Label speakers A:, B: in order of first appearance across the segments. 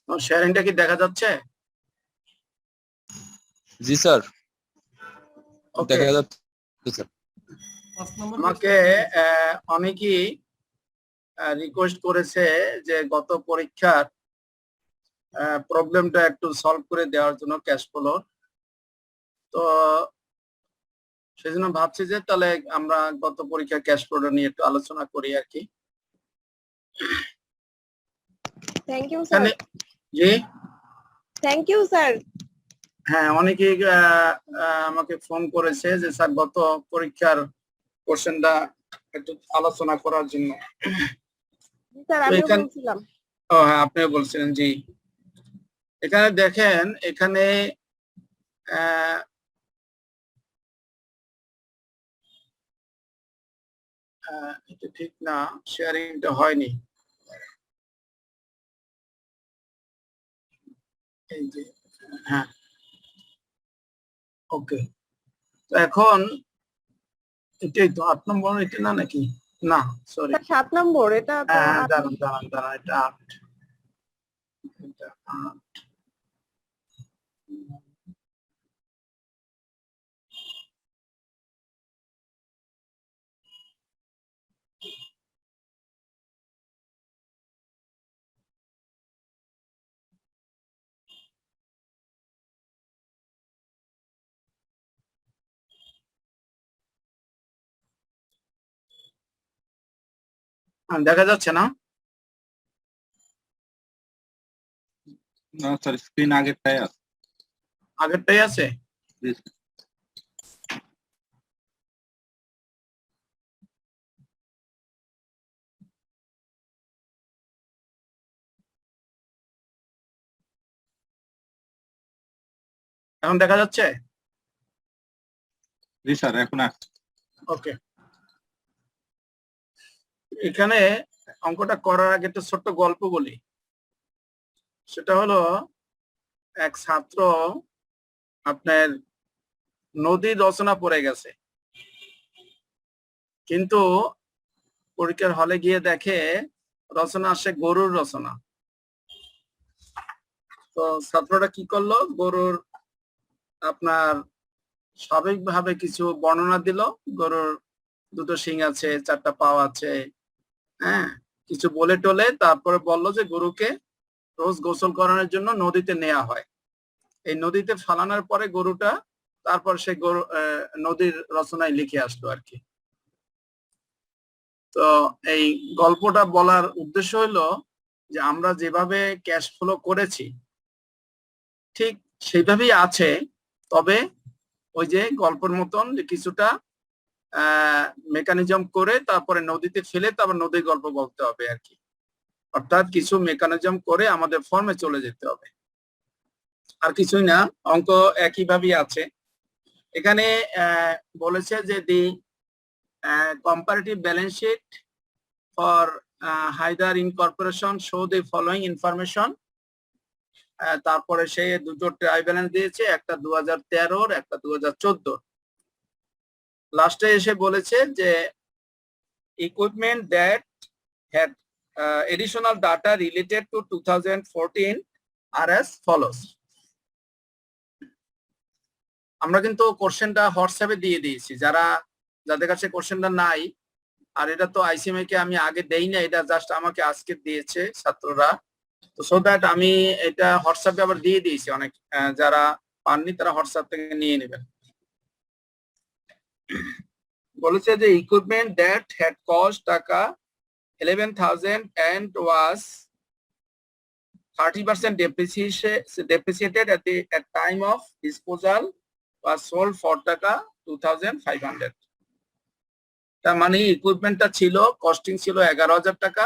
A: শেয়ারিংটা কি দেখা যাচ্ছে?
B: জি স্যার,
A: ওকে।
B: দেখা যাচ্ছে স্যার।
A: আমাকে অনেকেই রিকোয়েস্ট করেছে যে গত পরীক্ষার প্রবলেমটা একটু সলভ করে দেওয়ার জন্য ক্যাশ ফ্লো। তো সেজন্য ভাবছি যে তাহলে আমরা গত পরীক্ষার ক্যাশ ফ্লোটা নিয়ে একটু আলোচনা করি আর কি।
C: Thank you sir.
A: জি,
C: থ্যাংক ইউ স্যার।
A: হ্যাঁ, অনেকেই আমাকে ফোন করেছে যে স্যার গত পরীক্ষার কোশ্চেনটা একটু আলোচনা করার জন্য।
C: স্যার আমিও বলছিলাম।
A: ও হ্যাঁ, আপনিও বলছিলেন। জি, এখানে দেখেন, এখানে এটা ঠিক না, শেয়ারিংটা হয়নি। এই যে হ্যাঁ, ওকে। তো এখন এটাই তো 8 নম্বর, এটা না নাকি? না, সরি,
C: 7 নম্বর এটা তো।
A: দাঁড়ান দাঁড়ান দাঁড়ান, এটা 8, এটা 8। দেখা যাচ্ছে না?
D: না স্যার, স্ক্রিন আগেরটাই আছে।
A: আগেরটাই আছে? এখন দেখা যাচ্ছে?
D: জি স্যার, এখন আসছে।
A: ওকে। এখানে অঙ্কটা করার আগে একটা ছোট্ট গল্প বলি। সেটা হলো, এক ছাত্র আপনার নদীর রচনা পড়ে গেছে, কিন্তু পরীক্ষার হলে গিয়ে দেখে রচনা আসে গরুর রচনা। তো ছাত্রটা কি করলো, গরুর আপনার স্বাভাবিকভাবে কিছু বর্ণনা দিল। গরুর 2টো শিং আছে, 4টা পাও আছে, হ্যাঁ, কিছু বলে টলে তারপরে বললো যে গরুকে রোজ গোসল করানোর জন্য নদীতে নেওয়া হয়। এই নদীতে ফালানোর পরে গরুটা তারপর সে গরু নদীর রচনায় লিখে আসলো আর কি। তো এই গল্পটা বলার উদ্দেশ্য হলো যে আমরা যেভাবে ক্যাশ ফ্লো করেছি ঠিক সেইভাবেই আছে, তবে ওই যে গল্পের মতন যে কিছুটা মেকানিজম করে তারপরে নদীতে ফেলে তারপর নদীর গল্প বলতে হবে আর কি। অর্থাৎ কিছু মেকানিজম করে আমাদের ফর্মে চলে যেতে হবে, আর কিছুই না। অঙ্ক একইভাবেই আছে। এখানে বলেছে যে দি comparative balance sheet for Haidar Incorporation show the following information. তারপরে সে 2টো ট্রাই ব্যালেন্স দিয়েছে, একটা 2013 একটা 2014। লাস্টে এসে বলেছে যে equipment that had additional data related to 2014 are as follows. আমরা কিন্তু কোশ্চেনটা হোয়াটসঅ্যাপে দিয়ে দিয়েছি, যাদের কাছে কোশ্চেনটা নাই। আর এটা তো আইসিএমএ কে আমি আগে দেই না, এটা জাস্ট আমাকে আজকে দিয়েছে ছাত্ররা। তো সো দ্যাট আমি এটা হোয়াটসঅ্যাপে আবার দিয়ে দিয়েছি। অনেক যারা পাননি তারা হোয়াটসঅ্যাপ থেকে নিয়ে নেবেন। বলেছে যে ইকুইপমেন্ট দ্যাট হ্যাড কস্ট টাকা 11,000 and was 30% depreciated at time of disposal was sold for টাকা 2,500। তার মানে ইকুইপমেন্টটা ছিল, কস্টিং ছিল 11,000 টাকা,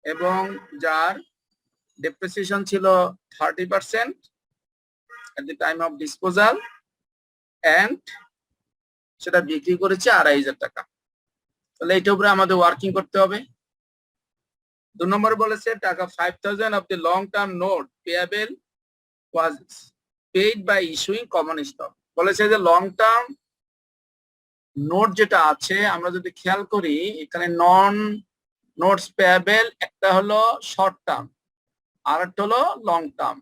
A: এবং যার ডেপ্রিসিয়েশন ছিল 30% at the time of disposal, and সেটা বিক্রি করেছে 2,500 টাকা। তাহলে এইটার উপরে আমাদের ওয়ার্কিং করতে হবে। 2 নম্বরে বলেছে টাকা 5,000 of the long term note payable was paid by issuing common stock। বলেছে যে লং টার্ম নোট যেটা আছে, আমরা যদি খেয়াল করি এখানে নন নোটস পেয়াবেল, একটা হলো শর্ট টার্ম আর একটা হলো লং টার্ম।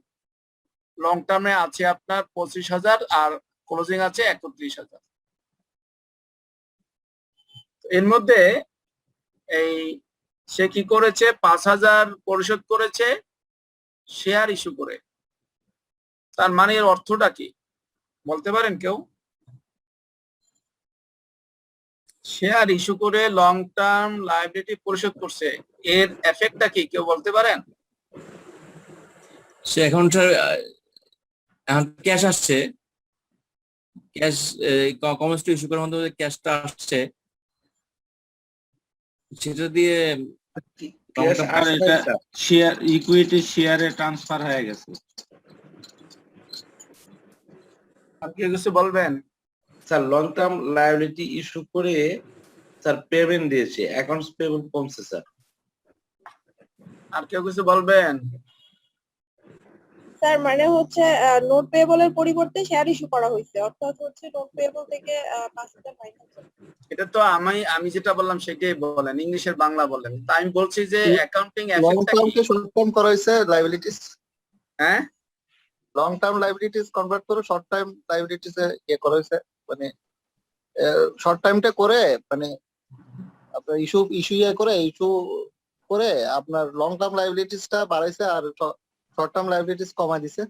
A: লং টার্মে আছে আপনার 25,000 আর ক্লোজিং আছে 31,000। এর মধ্যে এই সে কি করেছে, 5,000 পরিশোধ করেছে শেয়ার ইস্যু করে। তার মানে এর অর্থটা কি বলতে পারেন কেউ? শেয়ার ইস্যু করে লং টার্ম লায়াবিলিটি পরিশোধ করছে, এর এফেক্টটা কি কেউ বলতে পারেন?
E: সে এখন ক্যাশ আসছে, ক্যাশ কমার্স টু ইস্যু করার মধ্যে ক্যাশটা আসছে, সেটা দিয়ে
F: ক্যাশ
D: আর
F: আসে
D: এটা
F: নাই, স্যার।
D: শেয়ার ইকুইটি শেয়ারে ট্রান্সফার হয়ে গেছে।
A: আর কেউ কিছু বলবেন?
F: Sir long term liability issue করে স্যার পেমেন্ট দিয়েছে, অ্যাকাউন্টস পেবল কমছে স্যার।
A: আর কেউ কিছু বলবেন?
C: স্যার মানে হচ্ছে নোট পেয়েবলের পরিবর্তে শেয়ার ইস্যু করা হয়েছে, অর্থাৎ হচ্ছে নোট পেয়েবল থেকে 5,000 মাইনাস।
A: এটা তো আমি যেটা বললাম সেটাই বলেন, ইংলিশের বাংলা বলেন। তা আমি বলছি যে অ্যাকাউন্টিং
G: লং
A: এফেক্টটা
G: টার্ম
A: কি?
G: কে শর্ট টার্ম করা হয়েছে লাইবিলিটিস,
A: হ্যাঁ,
G: লং টার্ম লাইবিলিটিস কনভার্ট করে শর্ট টার্ম লাইবিলিটিস এ করা হয়েছে। মানে শর্ট টাইমটা করে মানে আপনার ইস্যু করে আপনার লং টার্ম লাইবিলিটিসটা বাড়াইছে আর শর্ট টার্ম লাইবিলিটিস কমায় দিছে।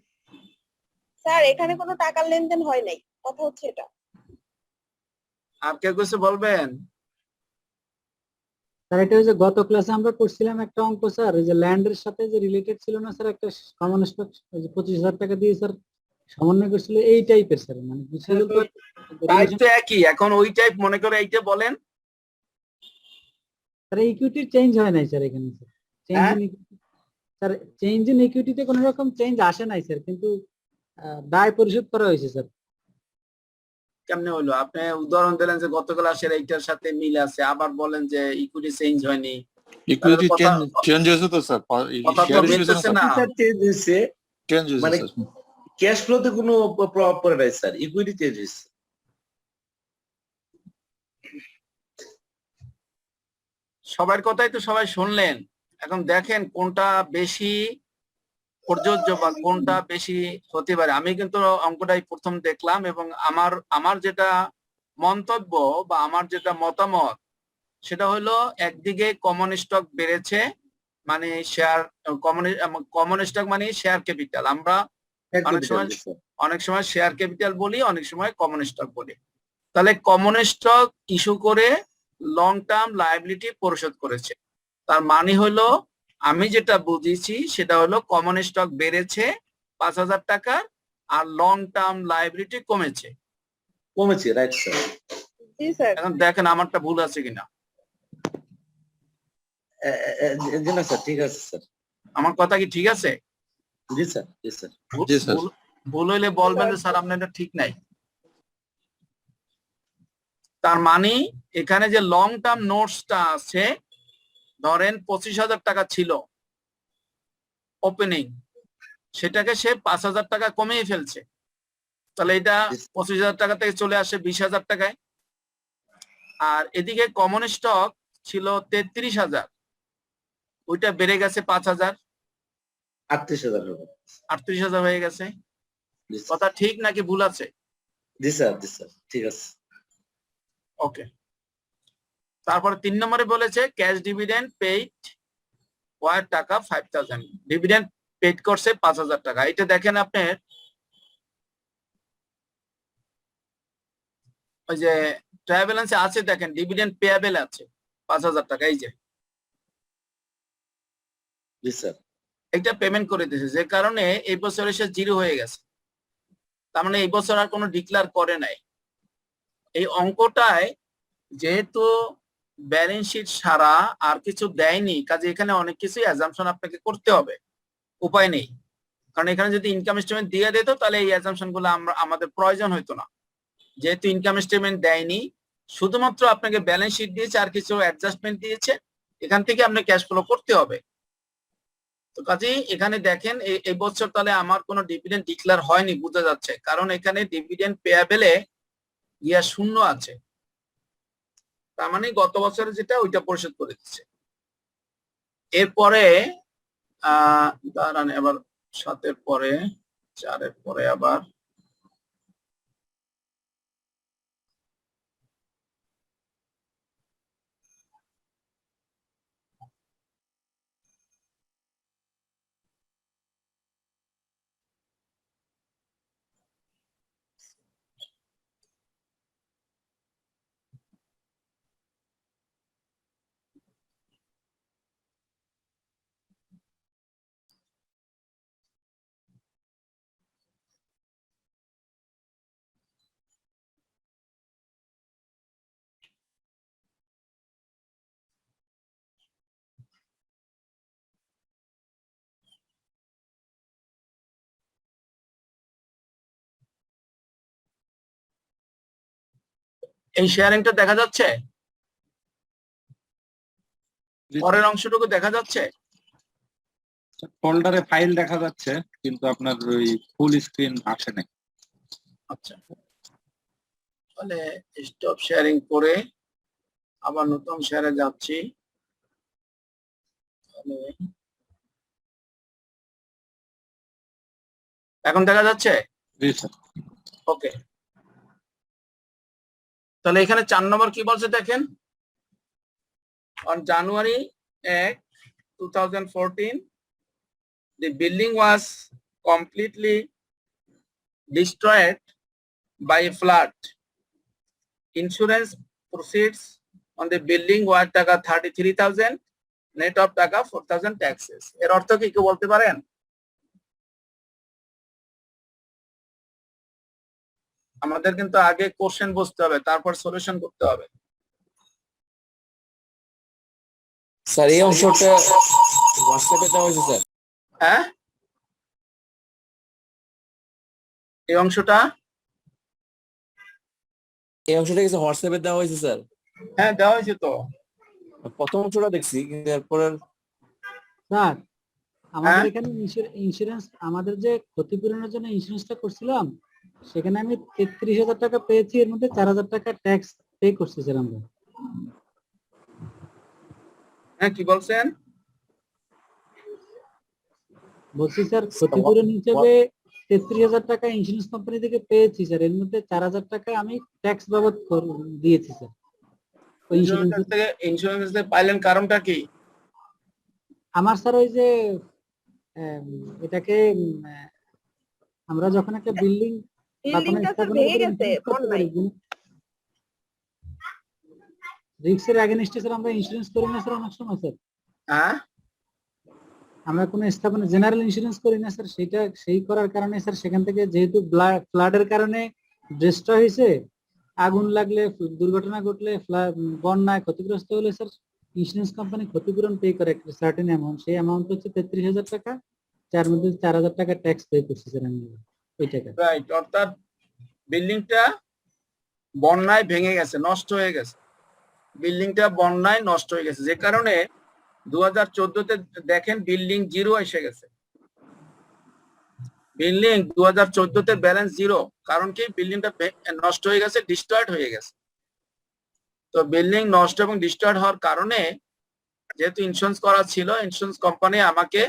C: স্যার এখানে কোনো টাকার লেনদেন হয় নাই, কথা হচ্ছে এটা।
A: আর কেউ কিছু বলবেন?
H: স্যার এটা হচ্ছে গত ক্লাসে আমরা করছিলাম একটা অঙ্ক স্যার, ওই যে ল্যান্ডের সাথে যে রিলেটেড ছিল না স্যার, একটা কমন স্টক ওই যে 25,000 টাকা দিয়ে স্যার সমন্বয় করছিল, এই টাইপের স্যার, মানে বুঝছিল তো
A: টাইপ তো একই, এখন ওই টাইপ মনে করে এইটা বলেন।
H: স্যার ইকুইটির চেঞ্জ হয় নাই স্যার এখানে স্যার,
A: হ্যাঁ?
H: স্যার চেঞ্জ ইন ইকুইটিতে কোনো রকম চেঞ্জ আসে নাই স্যার, কিন্তু দায় পরিশোধ করা হয়েছে স্যার।
A: কেমনে হলো? আপনি উদাহরণ দিলেন যে গত ক্লাসের এইটার সাথে মিল আছে, আবার বলেন যে ইকুইটি চেঞ্জ হয়নি।
I: ইকুইটি
A: কথা-
I: চেঞ্জ হয়েছে তো স্যার,
A: কথা তো মিলতেছে না।
F: স্যার চেঞ্জ হয়েছে,
I: চেঞ্জ হয়েছে
F: মানে
I: স্যার।
F: ক্যাশ ফ্লোতে কোনো প্রভাব পড়ে নাই স্যার, ইকুইটি চেঞ্জ হয়েছে।
A: সবার কথাই তো সবাই শুনলেন, এখন দেখেন কোনটা বেশি প্রযোজ্য বা কোনটা বেশি হতে পারে। আমি কিন্তু অঙ্কটাই প্রথম দেখলাম এবং আমার যেটা মন্তব্য বা আমার যেটা মতামত সেটা হলো, একদিকে কমন স্টক বেড়েছে মানে শেয়ার, কমন স্টক মানে শেয়ার ক্যাপিটাল। আমরা অনেক সময় শেয়ার ক্যাপিটাল বলি, অনেক সময় কমন স্টক বলি। তাহলে কমন স্টক ইস্যু করে লং টার্ম লায়াবিলিটি পরিশোধ করেছে, তার মানে হলো আমি যেটা বুঝেছি সেটা হলো কমন স্টক বেড়েছে 5,000 টাকার আর লং টার্ম লায়াবিলিটি কমেছে।
F: Right sir.
C: জি স্যার।
A: এখন দেখেন আমারটা ভুল আছে কিনা।
F: জি না স্যার, ঠিক আছে স্যার।
A: আমার কথা কি ঠিক আছে?
F: জি স্যার, জি স্যার।
A: ভুল-
I: জি স্যার।
A: ভুল- ভুল হইলে বলবেন যে স্যার আপনার এটা ঠিক নাই। তার মানে এখানে যে লং টার্ম নোটসটা আছে, ধরেন 25,000 টাকা ছিল ওপেনিং, সেটাকে সে 5,000 টাকা কমিয়ে ফেলছে। তাহলে এটা 25,000 টাকা থেকে চলে আসে 20,000 টাকায়। আর এদিকে কমন স্টক ছিল 33,000, ওইটা বেড়ে গেছে 5,000,
F: 38,000 হবে।
A: 38,000 হয়ে গেছে।
F: জি স্যার,
A: কথা ঠিক নাকি ভুল আছে?
F: জি স্যার, জি স্যার, ঠিক আছে।
A: ওকে। তারপরে 3 নম্বরে বলেছে ক্যাশ ডিভিডেন্ড পেইড ওয়ার টাকা 5,000, ডিভিডেন্ড পেইড করছে 5,000 টাকা। এটা দেখেন আপনার ওই যে ট্রায়াল ব্যালেন্সে আছে, দেখেন ডিভিডেন্ড পেয়াবেল আছে 5,000 টাকা, এই যে
F: জি স্যার,
A: এটা পেমেন্ট করে দিয়েছে, যে কারণে এই বছর এসে জিরো হয়ে গেছে। তার মানে এই বছর আর কোনো ডিক্লেয়ার করে নাই। এই অঙ্কটায় যেহেতু ব্যালেন্স শিট সারা আর কিছু দেয়নি, কাজে এখানে অনেক কিছু অ্যাজাম্পশন আপনাকে করতে হবে, উপায় নেই। কারণ এখানে যদি ইনকাম স্টেটমেন্ট দিয়ে দিত তাহলে এই অ্যাজাম্পশন গুলো আমাদের প্রয়োজন হইতো না। যেহেতু ইনকাম স্টেটমেন্ট দেয়নি, শুধুমাত্র আপনাকে ব্যালেন্স শিট দিয়েছে আর কিছু অ্যাডজাস্টমেন্ট দিয়েছে, এখান থেকে আপনি ক্যাশ ফ্লো করতে হবে। তো কাজেই এখানে দেখেন এই বছর তাহলে আমার কোনো ডিভিডেন্ড ডিক্লেয়ার হয়নি, বোঝা যাচ্ছে, কারণ এখানে ডিভিডেন্ড পেয়াবেলে ইয়া শূন্য আছে, তার মানে গত বছরে যেটা ওইটা পরিশোধ করে দিচ্ছে। এরপরে দাঁড়ান, এবার 7-এর পরে 4-এর পরে আবার এই শেয়ারিংটা দেখা যাচ্ছে, পরের অংশটুকু দেখা যাচ্ছে।
D: ফোল্ডারে ফাইল দেখা যাচ্ছে কিন্তু আপনার ওই ফুল স্ক্রিন আসে নাই।
A: আচ্ছা, তাহলে স্টপ শেয়ারিং করে আবার নতুন শেয়ারে যাচ্ছি। এখন দেখা যাচ্ছে?
D: জি স্যার।
A: ওকে, তাহলে এখানে 4 নম্বর কি বলছে দেখেন। On January 1, 2014, the building was completely destroyed by a flood. Insurance proceeds on the building were টাকা 33,000, net of টাকা 4,000 taxes. এর অর্থ কি কেউ বলতে পারেন? আমাদের কিন্তু আগে কোশ্চেন বুঝতে হবে, তারপর সলিউশন করতে হবে।
E: স্যার এই অংশটা হোয়াটসঅ্যাপে দেওয়া হয়েছে স্যার।
A: হ্যাঁ, এই অংশটা
E: কিছু হোয়াটসঅ্যাপে দেওয়া হয়েছে স্যার।
A: হ্যাঁ দেওয়া হয়েছে তো।
E: প্রথম অংশটা দেখছি কিন্তু এরপরের
H: স্যার আমাদের
A: হ্যাঁ?
H: এখানে ইন্স্যুরেন্স, আমাদের যে ক্ষতিপূরণের জন্য ইন্স্যুরেন্সটা করছিলাম সেখানে আমি 33,000 টাকা পেয়েছি, এর মধ্যে 4,000 টাকা ট্যাক্স পে করছি স্যার আমরা।
A: হ্যাঁ, কি বলছেন?
H: বলছি স্যার ক্ষতিপূরণ হিসেবে 33,000 টাকা ইন্স্যুরেন্স কোম্পানি থেকে পেয়েছি স্যার, এর মধ্যে 4,000 টাকা আমি ট্যাক্স বাবদ দিয়েছি স্যার। ওই
A: ইন্স্যুরেন্স পাইলেন কারণটা কি?
H: আমার স্যার ওই যে এটাকে আমরা যখন একটা বিল্ডিং
C: বিল্ডিংটা স্যার ভেঙে গেছে বন্যায়।
H: রিস্কের এগেইনস্টে স্যার আমরা ইন্স্যুরেন্স করি না স্যার অনেক সময় স্যার।
A: হ্যাঁ,
H: আমরা কোনো স্থাপনা জেনারেল ইন্স্যুরেন্স করি না স্যার, সেই করার কারণে স্যার সেখান থেকে যেহেতু ফ্লাডের কারণে ডিস্ট্রয় হয়েছে, আগুন লাগলে, দুর্ঘটনা ঘটলে, বন্যায় ক্ষতিগ্রস্ত হলে স্যার ইন্স্যুরেন্স কোম্পানি ক্ষতিপূরণ পে করে একটা সার্টেন অ্যামাউন্ট, সেই অ্যামাউন্ট হচ্ছে 33,000 টাকা, যার মধ্যে 4,000 টাকা ট্যাক্স পে করছি স্যার আমি ওই টাকা।
A: রাইট, অর্থাৎ বিল্ডিংটা বন্যায় ভেঙে গেছে, নষ্ট হয়ে গেছে। বিল্ডিংটা বন্যায় নষ্ট হয়ে গেছে, যে কারণে 2014-তে দেখেন বিল্ডিং 0 এসে গেছে। বিল্ডিং 2014-তে ব্যালেন্স 0, কারণ কি বিল্ডিংটা নষ্ট হয়ে গেছে, ডিস্ট্রয়েড হয়ে গেছে। তো বিল্ডিং নষ্ট এবং ডিস্ট্রয়েড হওয়ার কারণে যেহেতু ইন্স্যুরেন্স করা ছিল, ইন্স্যুরেন্স কোম্পানি আমাকে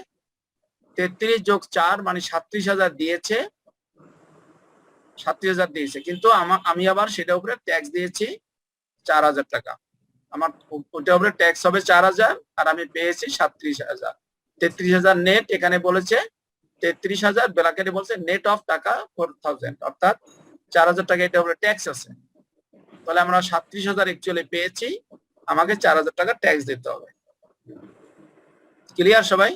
A: 33 যোগ 4 মানে 37,000 দিয়েছে, 37,000 দিয়েছে, কিন্তু আমি আবার সেটার উপরে ট্যাক্স দিয়েছি 4,000 টাকা। আমার ওটার উপরে ট্যাক্স হবে 4,000 আর আমি পেয়েছি 37,000। 33,000 নেট, এখানে বলেছে 33,000, ব্র্যাকেটে বলছে নেট অফ টাকা 4,000, অর্থাৎ 4,000 টাকা এটা উপরে ট্যাক্স আছে। তাহলে আমরা 37,000 অ্যাকচুয়ালি পেয়েছি, আমাকে 4,000 টাকা ট্যাক্স দিতে হবে। ক্লিয়ার সবাই?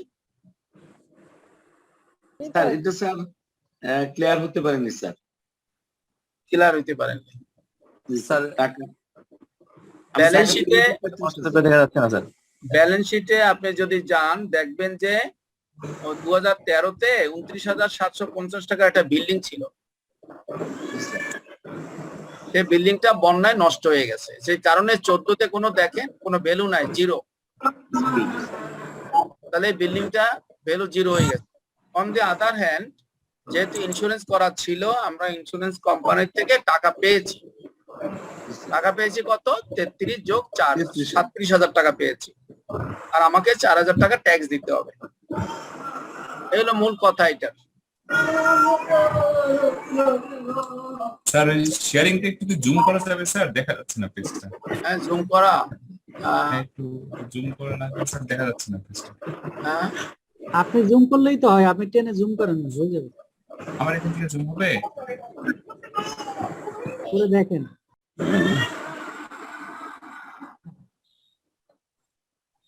F: স্যার এটা স্যার ক্লিয়ার হতে পারেনি স্যার।
A: ক্লিয়ার হইতে পারেন
E: স্যার
F: টাকা
A: ব্যালেন্স শিটে,
B: দেখা যাচ্ছে না স্যার।
A: ব্যালেন্স শিটে আপনি যদি যান দেখবেন যে 2013-তে 29,750 টাকা একটা বিল্ডিং ছিল, সেই বিল্ডিংটা বন্যায় নষ্ট হয়ে গেছে, সেই কারণে 14-তে কোনো দেখেন কোনো ভ্যালু নাই, 0। তাহলে বিল্ডিংটা ভ্যালু 0 হয়ে গেছে। অন দি আদার হ্যান্ড, যেহেতু ইন্স্যুরেন্স করা ছিল, আমরা ইন্স্যুরেন্স কোম্পানির থেকে টাকা পেয়েছি। টাকা পেয়েছি কত? 33 যোগ 4, 37,000 টাকা পেয়েছি, আর আমাকে 4,000 টাকা ট্যাক্স দিতে হবে। এই হলো মূল কথা এটা।
J: স্যার শেয়ারিংটা একটু জুম করা যাবে স্যার? দেখা যাচ্ছে না পেজটা।
A: হ্যাঁ, জুম করা।
J: একটু জুম করে না স্যার, দেখা যাচ্ছে না পেজটা।
A: হ্যাঁ,
H: আপনি জুম করলেই তো হয়, আপনি টেনে জুম করেন না, হয়ে যাবে।
J: আমার এখান থেকে জুম হবে?
H: করে দেখেন।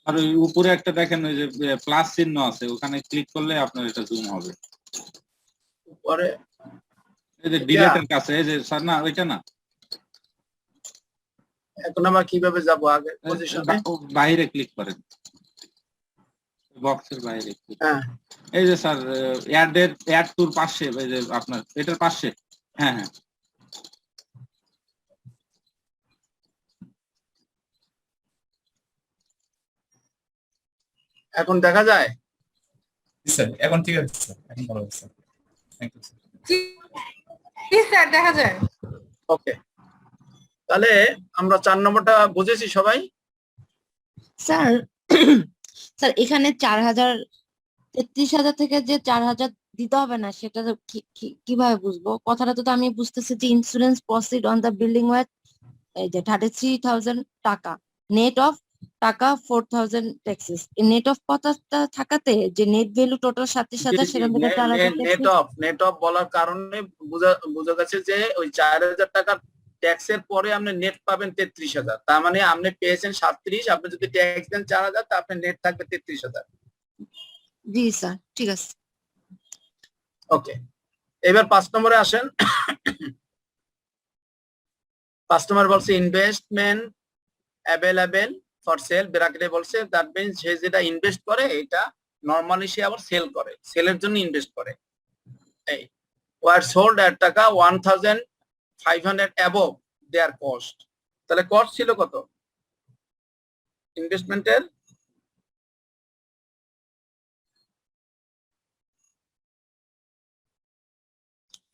D: আর ওই উপরে একটা দেখেন, ওই যে প্লাস চিহ্ন আছে, ওখানে ক্লিক করলে আপনার এটা জুম হবে।
A: পরে
D: এই যে ডিলেটের কাছে, এই যে স্যার না, ওইটা না,
A: এখন আমরা কিভাবে যাব আগে পজিশনে?
D: বাইরে ক্লিক করেন, বক্সের বাইরে click করেন।
A: হ্যাঁ,
D: এই যে স্যার অ্যাড টুর পাশে, এই যে আপনার এটার পাশে। হ্যাঁ হ্যাঁ,
A: এখন দেখা যায়।
J: স্যার এখন ঠিক আছে স্যার, এখন ভালো আছে sir. Thank you sir.
C: Sir দেখা যায়।
A: ওকে, তাহলে আমরা 4 নম্বরটা বুঝেছি সবাই।
K: স্যার স্যার এখানে 33,000 থেকে যে 4,000 দিতে হবে না, সেটা তো কিভাবে বুঝবো? কথাটা তো আমি বুঝতেছি যে insurance proceed on the building worth, এই যে 33,000 টাকা, নেট অফ টাকা 4,000 ট্যাক্সেস। নেট অফ কথাটা থাকাতে যে নেট ভ্যালু টোটাল 37,000, সেখান থেকে 4,000
A: নেট অফ বলার কারণে বোঝা গেছে যে ওই 4,000 টাকার ট্যাক্সের পরে আপনি নেট পাবেন 33,000। তার মানে আপনি পেয়েছেন 37, আপনি যদি ট্যাক্স দেন 4,000, তা আপনার নেট থাকবে 33,000।
K: জি স্যার, ঠিক আছে।
A: ওকে, এবার 5 নম্বরে আসেন। 5 নম্বর বলছে ইনভেস্টমেন্ট অ্যাভেলেবেল ফর সেল, ব্র্যাকেটে বলছে দ্যাট মিন্স সে যেটা ইনভেস্ট করে এটা নরমালি সে আবার সেল করে, সেলের জন্য ইনভেস্ট করে। এই ওয়ার সোল্ড এট টাকা 1,500 অ্যাবভ দেয়ার কস্ট। তাহলে কস্ট ছিল কত ইনভেস্টমেন্টের?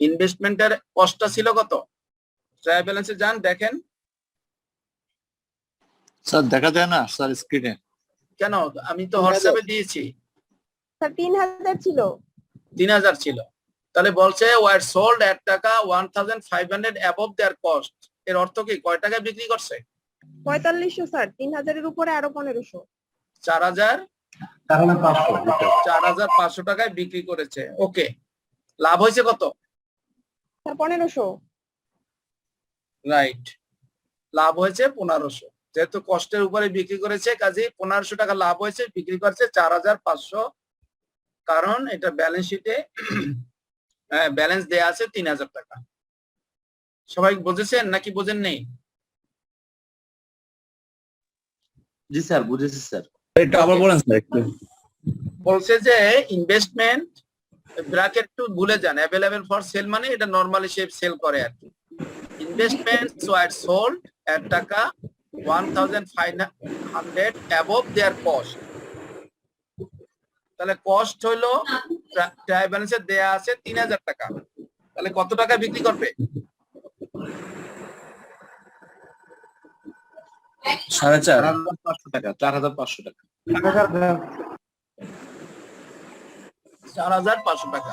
A: ইনভেস্টমেন্টের কস্টটা ছিল কত? ট্রায়াল ব্যালেন্সে যান, দেখেন।
I: স্যার দেখা যায় না স্যার স্ক্রিনে?
A: কেন, আমি তো হোয়াটসঅ্যাপে দিয়েছি।
C: স্যার 3,000 ছিল।
A: 3,000 ছিল। তাহলে বলছে ওয়ার সোল্ড এট টাকা 1,500 অ্যাবভ দেয়ার কস্ট। এর অর্থ কি, কয় টাকায় বিক্রি করছে?
C: 4500 স্যার, 3,000 এর উপরে আরো 1500।
A: 4,500 টাকায় বিক্রি করেছে। ওকে, লাভ হয়েছে কত?
C: স্যার 1500।
A: রাইট, লাভ হয়েছে 1500। যেহেতু কষ্টের উপরে বিক্রি করেছে, কাজে 1500 টাকা লাভ হয়েছে, বিক্রি করছে 4,500। কারণ এটা ব্যালেন্স শিটে ব্যালেন্স দেয়া আছে 3,000 টাকা। সবাই বুঝেছেন নাকি বুঝেন নেই?
F: জি স্যার, বুঝেছি স্যার।
E: এটা আবার বলেন স্যার একটু।
A: বলছে যে ইনভেস্টমেন্ট ব্র্যাকেট টু ভুলে যান, অ্যাভেলেবল ফর সেল মানে এটা নরমালি সে সেল করে আর কি। ইনভেস্টমেন্টস ওয়ার সোল্ড এট টাকা 1,500 অ্যাবভ দেয়ার কস্ট। তাহলে কস্ট হলো ট্রায়াল ব্যালেন্সে দেয়া আছে 3,000 টাকা। তাহলে কত টাকা বিক্রি করবে?
E: 4,500।
F: 4,500 টাকা, 4,500 টাকা।
A: 4,500 টাকা।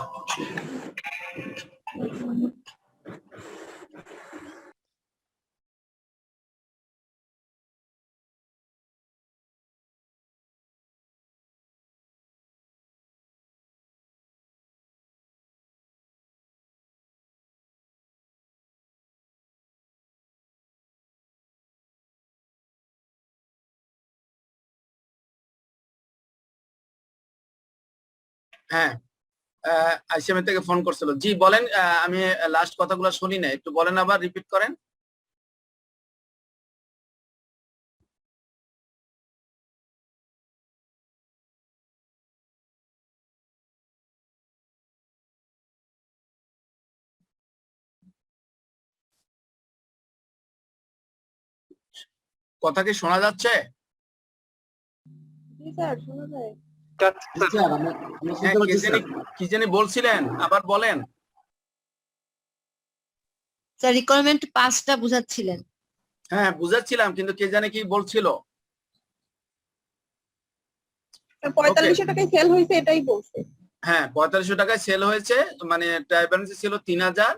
A: হ্যাঁ, আইসিএম থেকে ফোন করছিল। জি বলেন, আমি লাস্ট কথাগুলো শুনি না, একটু বলেন, আবার রিপিট করেন। কথা কি শোনা যাচ্ছে?
C: জি স্যার, শোনা যায়।
A: হ্যাঁ, কি জানি বলছিলেন, আবার বলেন।
K: স্যার রিকোয়ারমেন্ট 5টা বুঝাচ্ছিলেন।
A: হ্যাঁ বুঝাচ্ছিলাম, কিন্তু কে জানে কি বলছিল।
C: 4500 টাকায় সেল হয়েছে এটাই বলছে।
A: হ্যাঁ 4500 টাকায় সেল হয়েছে, মানে ট্রায়াল ব্যালেন্স ছিল 3000,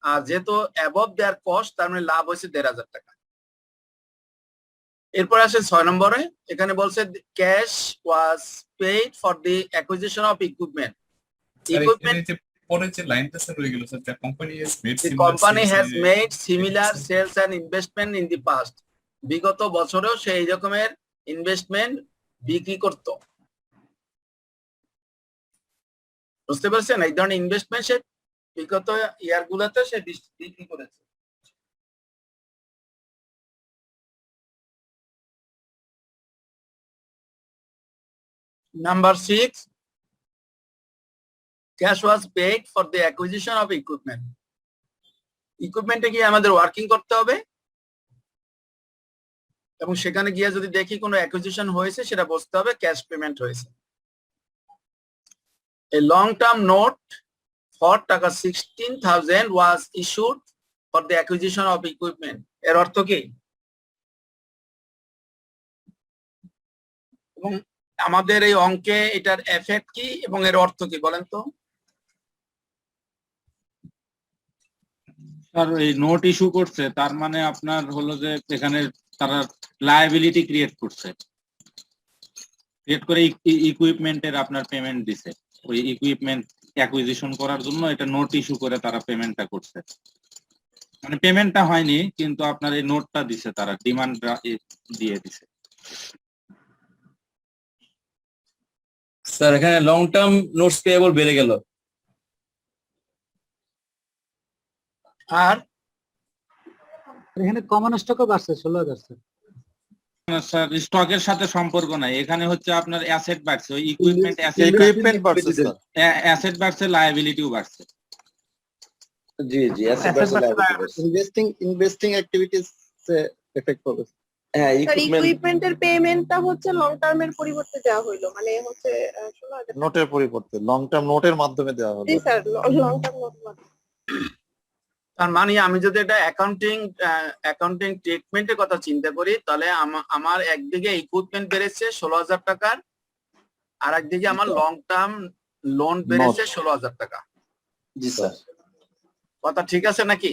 A: আর যেহেতু অ্যাবভ দেয়ার কস্ট তার মানে লাভ হয়েছে 1500 টাকা। এরপর আসে 6 নম্বরে, এখানে বলছে cash was paid for the acquisition of equipment. Equipment
J: যে পরে যে লাইনটা স্যার রয়ে গেল sir, the company has made
A: The company has made similar sales and investment in the past. বিগত বছরেও সে এই রকমের ইনভেস্টমেন্ট বিক্রি করত। বুঝতে পারছেন, এই ধরনের ইনভেস্টমেন্ট সে বিগত ইয়ার গুলাতে সে বিক্রি করেছে। Number 6, cash was paid for the acquisition of equipment. ইকুইপমেন্টে গিয়ে আমাদের ওয়ার্কিং করতে হবে এবং সেখানে গিয়ে যদি দেখি কোনো অ্যাকুইজিশন হয়েছে সেটা বুঝতে হবে ক্যাশ পেমেন্ট হয়েছে। A long-term note for টাকা 16,000 was issued for the acquisition of equipment. এর অর্থ কি? এবং আমাদের এই অঙ্কে এটার এফেক্ট কি এবং এর অর্থ কি বলেন তো?
D: স্যার এই নোট ইস্যু করছে তার মানে আপনার হলো যে এখানে তারা লায়াবিলিটি ক্রিয়েট করছে, ক্রিয়েট করে ইকুইপমেন্টের আপনার পেমেন্ট দিছে। ওই ইকুইপমেন্ট অ্যাকুইজিশন করার জন্য এটা নোট ইস্যু করে তারা পেমেন্টটা করছে, মানে পেমেন্টটা হয়নি কিন্তু আপনার এই নোটটা দিছে, তারা ডিমান্ড দিয়ে দিছে।
E: স্যার এখানে লং টার্ম নোটস পেয়েবল বেড়ে গেল।
A: আর
H: এখানে কমন স্টকও বাড়ছে 16,000 স্যার।
D: স্যার স্টকের সাথে সম্পর্ক নাই, এখানে হচ্ছে আপনার অ্যাসেট বাড়ছে, ওই ইকুইপমেন্ট
I: ইকুইপমেন্ট বাড়ছে স্যার।
D: অ্যাসেট বাড়ছে, লায়াবিলিটিও বাড়ছে।
F: জি জি asset versus liability।
G: Investing activities effect হবে।
F: হ্যাঁ
C: স্যার
F: ইকুইপমেন্ট
C: ইকুইপমেন্টের পেমেন্টটা হচ্ছে লং টার্মের পরিবর্তে দেওয়া হইলো, মানে হচ্ছে 16,000 টাকা।
I: নোটের পরিবর্তে লং টার্ম নোটের মাধ্যমে দেওয়া হলো।
C: জি স্যার, লং টার্ম নোট।
A: তার মানে আমি যদি এটা অ্যাকাউন্টিং ট্রিটমেন্টের কথা চিন্তা করি তাহলে আমার একদিকে ইকুইপমেন্ট বেড়েছে 16,000 টাকার, আর একদিকে আমার লং টার্ম লোন বেড়েছে 16,000 টাকা।
F: জি স্যার।
A: কথা ঠিক আছে নাকি?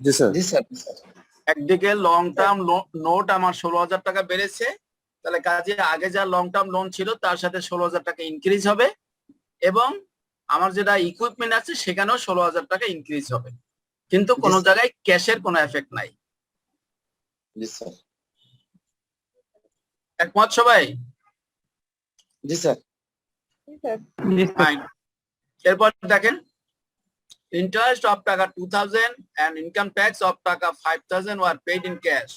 I: জি স্যার।
F: জি স্যার।
A: একদিকে লং টার্ম নোট আমার 16,000 টাকা বেড়েছে, তাহলে কাজে আগে যা লং টার্ম লোন ছিল তার সাথে 16,000 টাকা ইনক্রিজ হবে, এবং আমার যেটা ইকুইপমেন্ট আছে সেখানেও 16,000 টাকা ইনক্রিজ হবে, কিন্তু কোনো জায়গায় ক্যাশের কোনো এফেক্ট নাই।
F: জি স্যার।
A: একমত সবাই?
F: জি স্যার।
C: জি স্যার।
A: ফাইন। এরপর দেখেন, interest of টাকা 2,000 and income tax of টাকা 5,000 were paid in cash.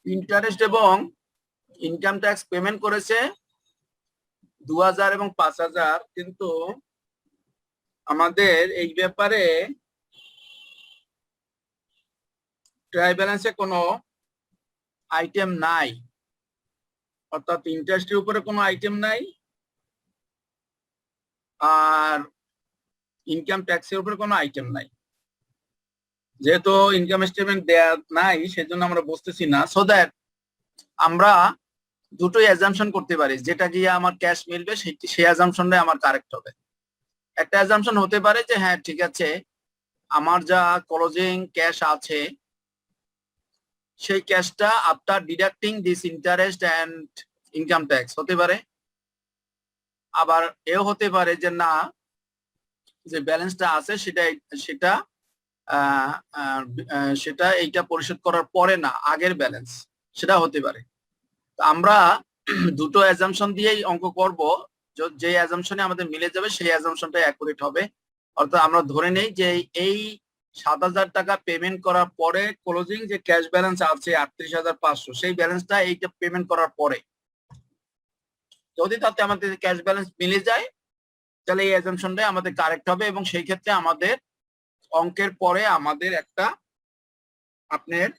A: Interest এবং ইনকাম ট্যাক্স পেমেন্ট করেছে 2,000 এবং 5,000, কিন্তু আমাদের এই ব্যাপারে ট্রায়াল ব্যালেন্সে কোনো আইটেম নাই, অর্থাৎ ইন্টারেস্টের উপরে কোনো আইটেম নাই আর ইনকাম ট্যাক্সের উপরে কোনো আইটেম নাই। যেহেতু ইনকাম স্টেটমেন্ট দেয়া নাই সেজন্য আমরা বুঝতেছি না, সো দ্যাট আমরা দুটোই অ্যাজাম্পশন করতে পারি, যেটা গিয়ে আমার ক্যাশ মিলবে সেই অ্যাজাম্পশনটাই আমার কারেক্ট হবে। একটা অ্যাজাম্পশন হতে পারে যে হ্যাঁ ঠিক আছে, আমার যা ক্লোজিং ক্যাশ আছে সেই ক্যাশটা after deducting this interest and income tax হতে পারে। আবার এও হতে পারে যে না, যে ব্যালেন্সটা আছে সেটা এইটা পরিশোধ করার পরে না, আগের ব্যালেন্স, সেটা হতে পারে। আমরা দুটো অ্যাজাম্পশন দিয়েই অঙ্ক করব, যে অ্যাজাম্পশনে আমাদের মিলে যাবে সেই অ্যাজাম্পশনটা অ্যাকুরেট হবে। অর্থাৎ আমরা ধরে নেই যে এই 7,000 টাকা পেমেন্ট করার পরে ক্লোজিং যে ক্যাশ ব্যালেন্স আছে 38,500, সেই ব্যালেন্সটা এইটা পেমেন্ট করার পরে যদি তাতে আমাদের ক্যাশ ব্যালেন্স মিলে যায় তাহলে এই অ্যাজাম্পশনটাই আমাদের কারেক্ট হবে, এবং সেই ক্ষেত্রে আমাদের অঙ্কের পরে আমাদের একটা আপনার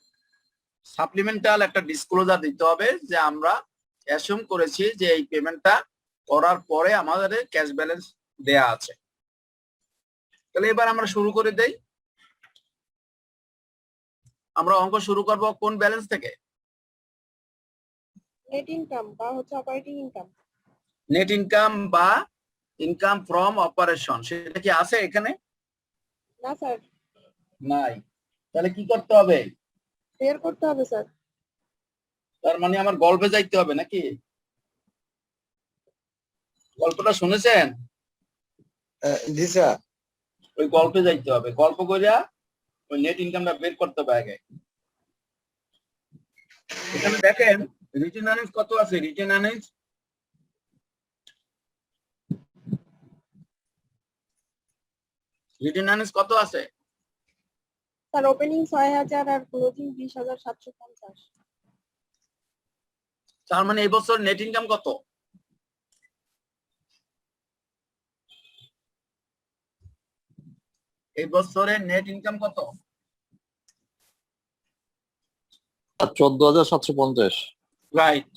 A: সাপ্লিমেন্টাল একটা ডিসক্লোজার দিতে হবে যে আমরা অ্যাসিউম করেছি যে এই পেমেন্টটা করার পরে আমাদের ক্যাশ ব্যালেন্স দেয়া আছে। তাহলে এবার আমরা শুরু করে দেই। আমরা অঙ্ক শুরু করব কোন ব্যালেন্স থেকে?
C: নেট ইনকাম বা হচ্ছে অপারেটিং ইনকাম।
A: নেট ইনকাম বা ইনকাম ফ্রম অপারেশন, সেটা কি আছে এখানে?
C: না স্যার,
A: নাই। তাহলে কি করতে হবে?
C: বের করতে হবে স্যার।
A: তার মানে আমার গল্পে যাইতে হবে নাকি? গল্পটা শুনেছেন?
F: জি স্যার।
A: ওই গল্পে যাইতে হবে, গল্প কইরা ওই নেট ইনকামটা বের করতে হবে আগে। এখানে দেখেন রিটেন আর্নিংস কত আছে? রিটেন আর্নিংস কত আছে?
C: স্যার ওপেনিং 6,000 আর ক্লোজিং 20,750।
A: তার মানে এই বছর নেট ইনকাম কত? এই বছরের নেট ইনকাম কত?
I: 14,750।
A: রাইট।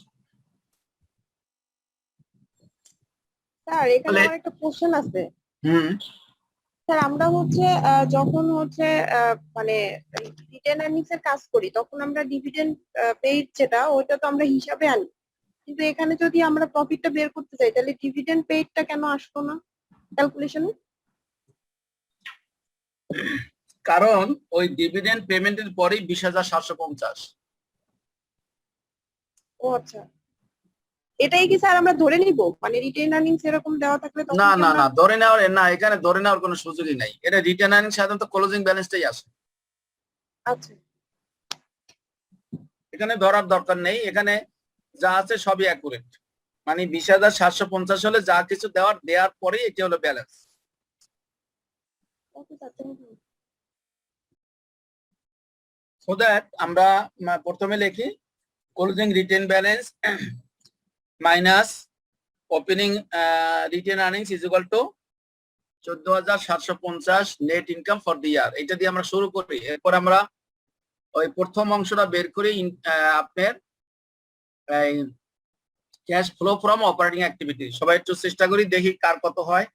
C: স্যার এখানে আমার একটা কোশ্চেন আছে।
A: হুম।
C: স্যার আমরা হচ্ছে যখন হচ্ছে মানে রিটেন আর্নিংস এর কাজ করি তখন আমরা ডিভিডেন্ড পেইড যেটা ওইটা তো আমরা হিসাবে আনি, কিন্তু এখানে যদি আমরা প্রফিটটা বের করতে চাই তাহলে ডিভিডেন্ড পেইডটা কেন আসলো না ক্যালকুলেশনে?
A: কারণ ওই ডিভিডেন্ড পেমেন্টের পরেই 20,750।
C: ও আচ্ছা, এটাই কি স্যার আমরা ধরে নিব? মানে রিটেন আর্নিংস এরকম দেওয়া থাকলে তখন
A: না
C: কি
A: না
C: আমরা-
A: না, ধরে নেওয়ার না, এখানে ধরে নেওয়ার কোনো সুযোগই নাই। এটা রিটেন আর্নিংস সাধারণত ক্লোজিং ব্যালেন্সটাই আসে,
C: আচ্ছা
A: এখানে ধরার দরকার নেই। এখানে যা আছে সবই অ্যাকুরেট, মানে 20,750 হলে যা কিছু দেওয়ার পরেই এটা হলো balance.
C: Okay sir, thank you.
A: So that আমরা প্রথমে লিখি closing retained balance minus opening retained earnings is equal to 14,750 net income for the year. এটা দিয়ে আমরা শুরু করি, এরপর আমরা ওই প্রথম অংশটা বের করি আপনার cash flow from operating activity. সবাই একটু চেষ্টা করি দেখি কার কত হয়।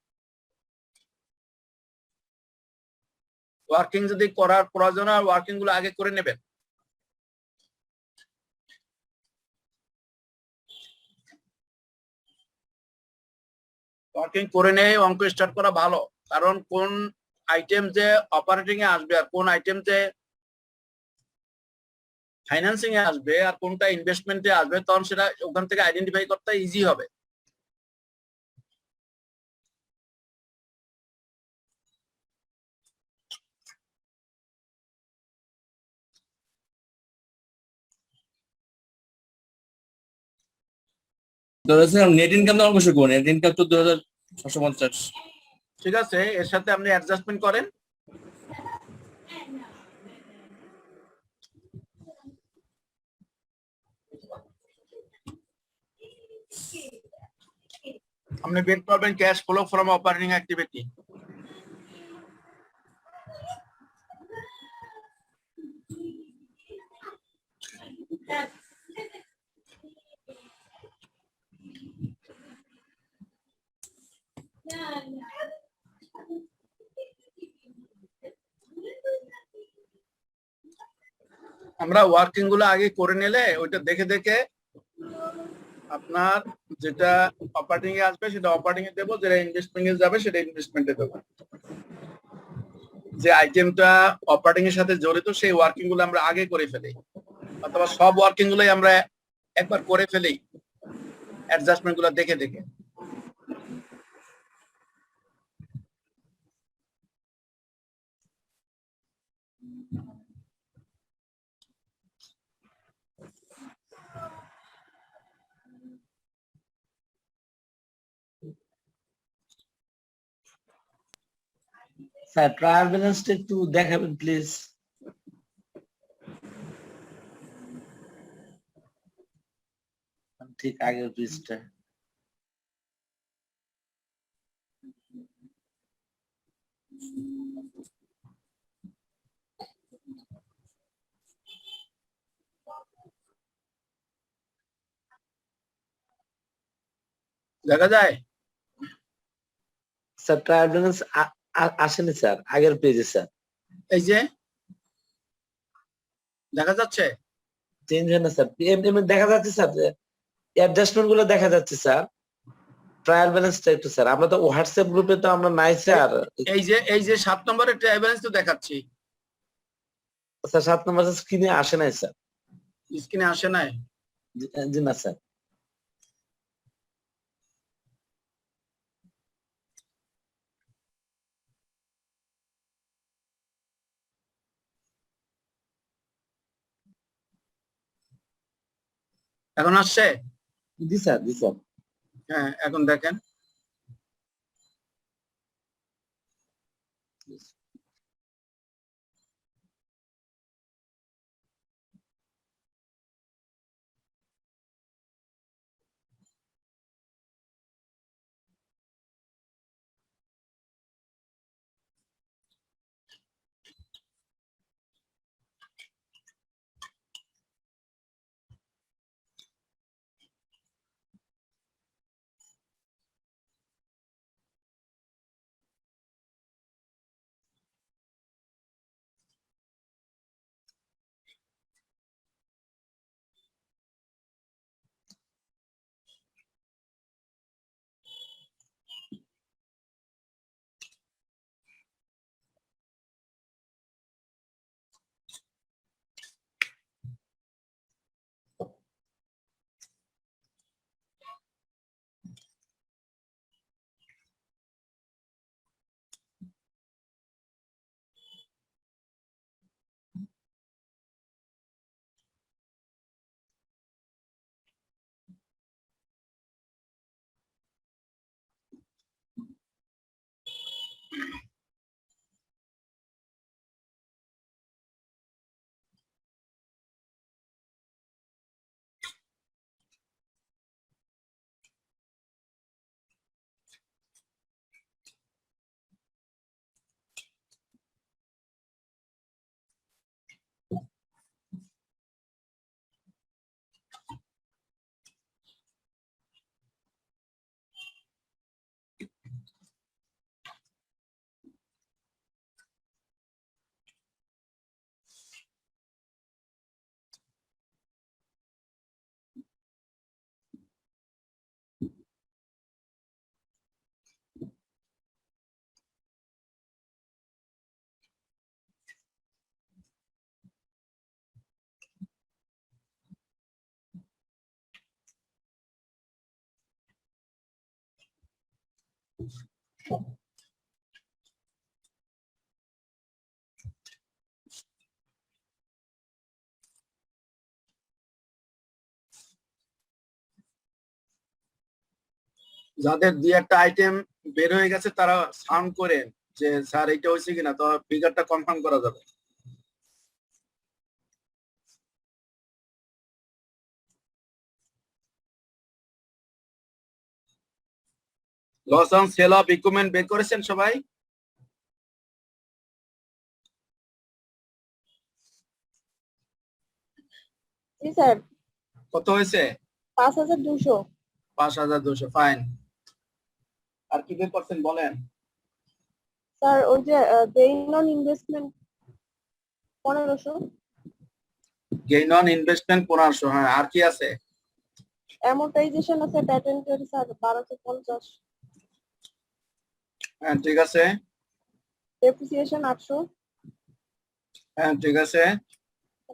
A: ওয়ার্কিং যদি করার প্রয়োজন হয় ওয়ার্কিং গুলো আগে করে নেবেন। ওয়ার্কিং করে নিয়ে অঙ্ক স্টার্ট করা ভালো, কারণ কোন আইটেম যে অপারেটিং এ আসবে আর কোন আইটেম যে ফাইন্যান্সিং এ আসবে আর কোনটা ইনভেস্টমেন্টে আসবে তখন সেটা ওখান থেকে আইডেন্টিফাই করতে ইজি হবে।
E: ধরেছিলাম নেট ইনকাম তো অঙ্ক শিখবো, নেট ইনকাম 14,750।
A: ঠিক আছে, এর সাথে আপনি অ্যাডজাস্টমেন্ট করেন। আপনি বের করবেন cash flow from operating activity. আমরা ওয়ার্কিং গুলো আগে করে নিলে ওইটা দেখে দেখে আপনার যেটা অপারেটিং এ আসবে সেটা অপারেটিং এ দেবো, যেটা ইনভেস্টমেন্ট এ যাবে সেটা ইনভেস্টমেন্টে দেবো। যে আইটেমটা অপারেটিং এর সাথে জড়িত সেই ওয়ার্কিং গুলো আমরা আগে করে ফেলি, অথবা সব ওয়ার্কিং গুলোই আমরা একবার করে ফেলি অ্যাডজাস্টমেন্ট গুলো দেখে দেখে।
F: স্যার ট্রায়াল ব্যালেন্সটা একটু দেখাবেন প্লিজ। ঠিক আগের পেজটা।
A: দেখা যায়
F: স্যার ট্রায়াল ব্যালেন্স আসেনি স্যার, আগের পেজে স্যার।
A: এই যে দেখা যাচ্ছে?
F: চেঞ্জ হয় না স্যার, এমনি দেখা যাচ্ছে স্যার, অ্যাডজাস্টমেন্ট গুলো দেখা যাচ্ছে স্যার, ট্রায়াল ব্যালেন্সটা একটু স্যার, আমরা তো হোয়াটসঅ্যাপ গ্রুপে তো আমরা নাই স্যার।
A: এই যে 7 নম্বরের ট্রায়াল ব্যালেন্স তো দেখাচ্ছি,
F: স্যার 7 নম্বর স্ক্রিনে আসে নাই স্যার।
A: স্ক্রিনে আসে নাই?
F: জি না স্যার।
A: এখন আসছে?
F: জি স্যার, জি স্যার।
A: হ্যাঁ, এখন দেখেন। যাদের 2-1টা আইটেম বের হয়ে গেছে তারা সাউন্ড করেন যে স্যার এটা হয়েছে কিনা, তো ফিগারটা কনফার্ম করা যাবে। Loss on sale of equipment বের করেছেন সবাই?
C: জি স্যার,
A: কত হয়েছে?
C: 5200।
A: 5200, ফাইন। আর কি বের করছেন বলেন?
C: স্যার ওই যে gain on investment 1500,
A: gain on investment 1500, হ্যাঁ। আর কি আছে?
C: অ্যামortization আছে প্যাটেন্টের স্যার 1250,
A: হ্যাঁ ঠিক আছে,
C: ডেপ্রিসিয়েশন 800।
A: হ্যাঁ ঠিক আছে।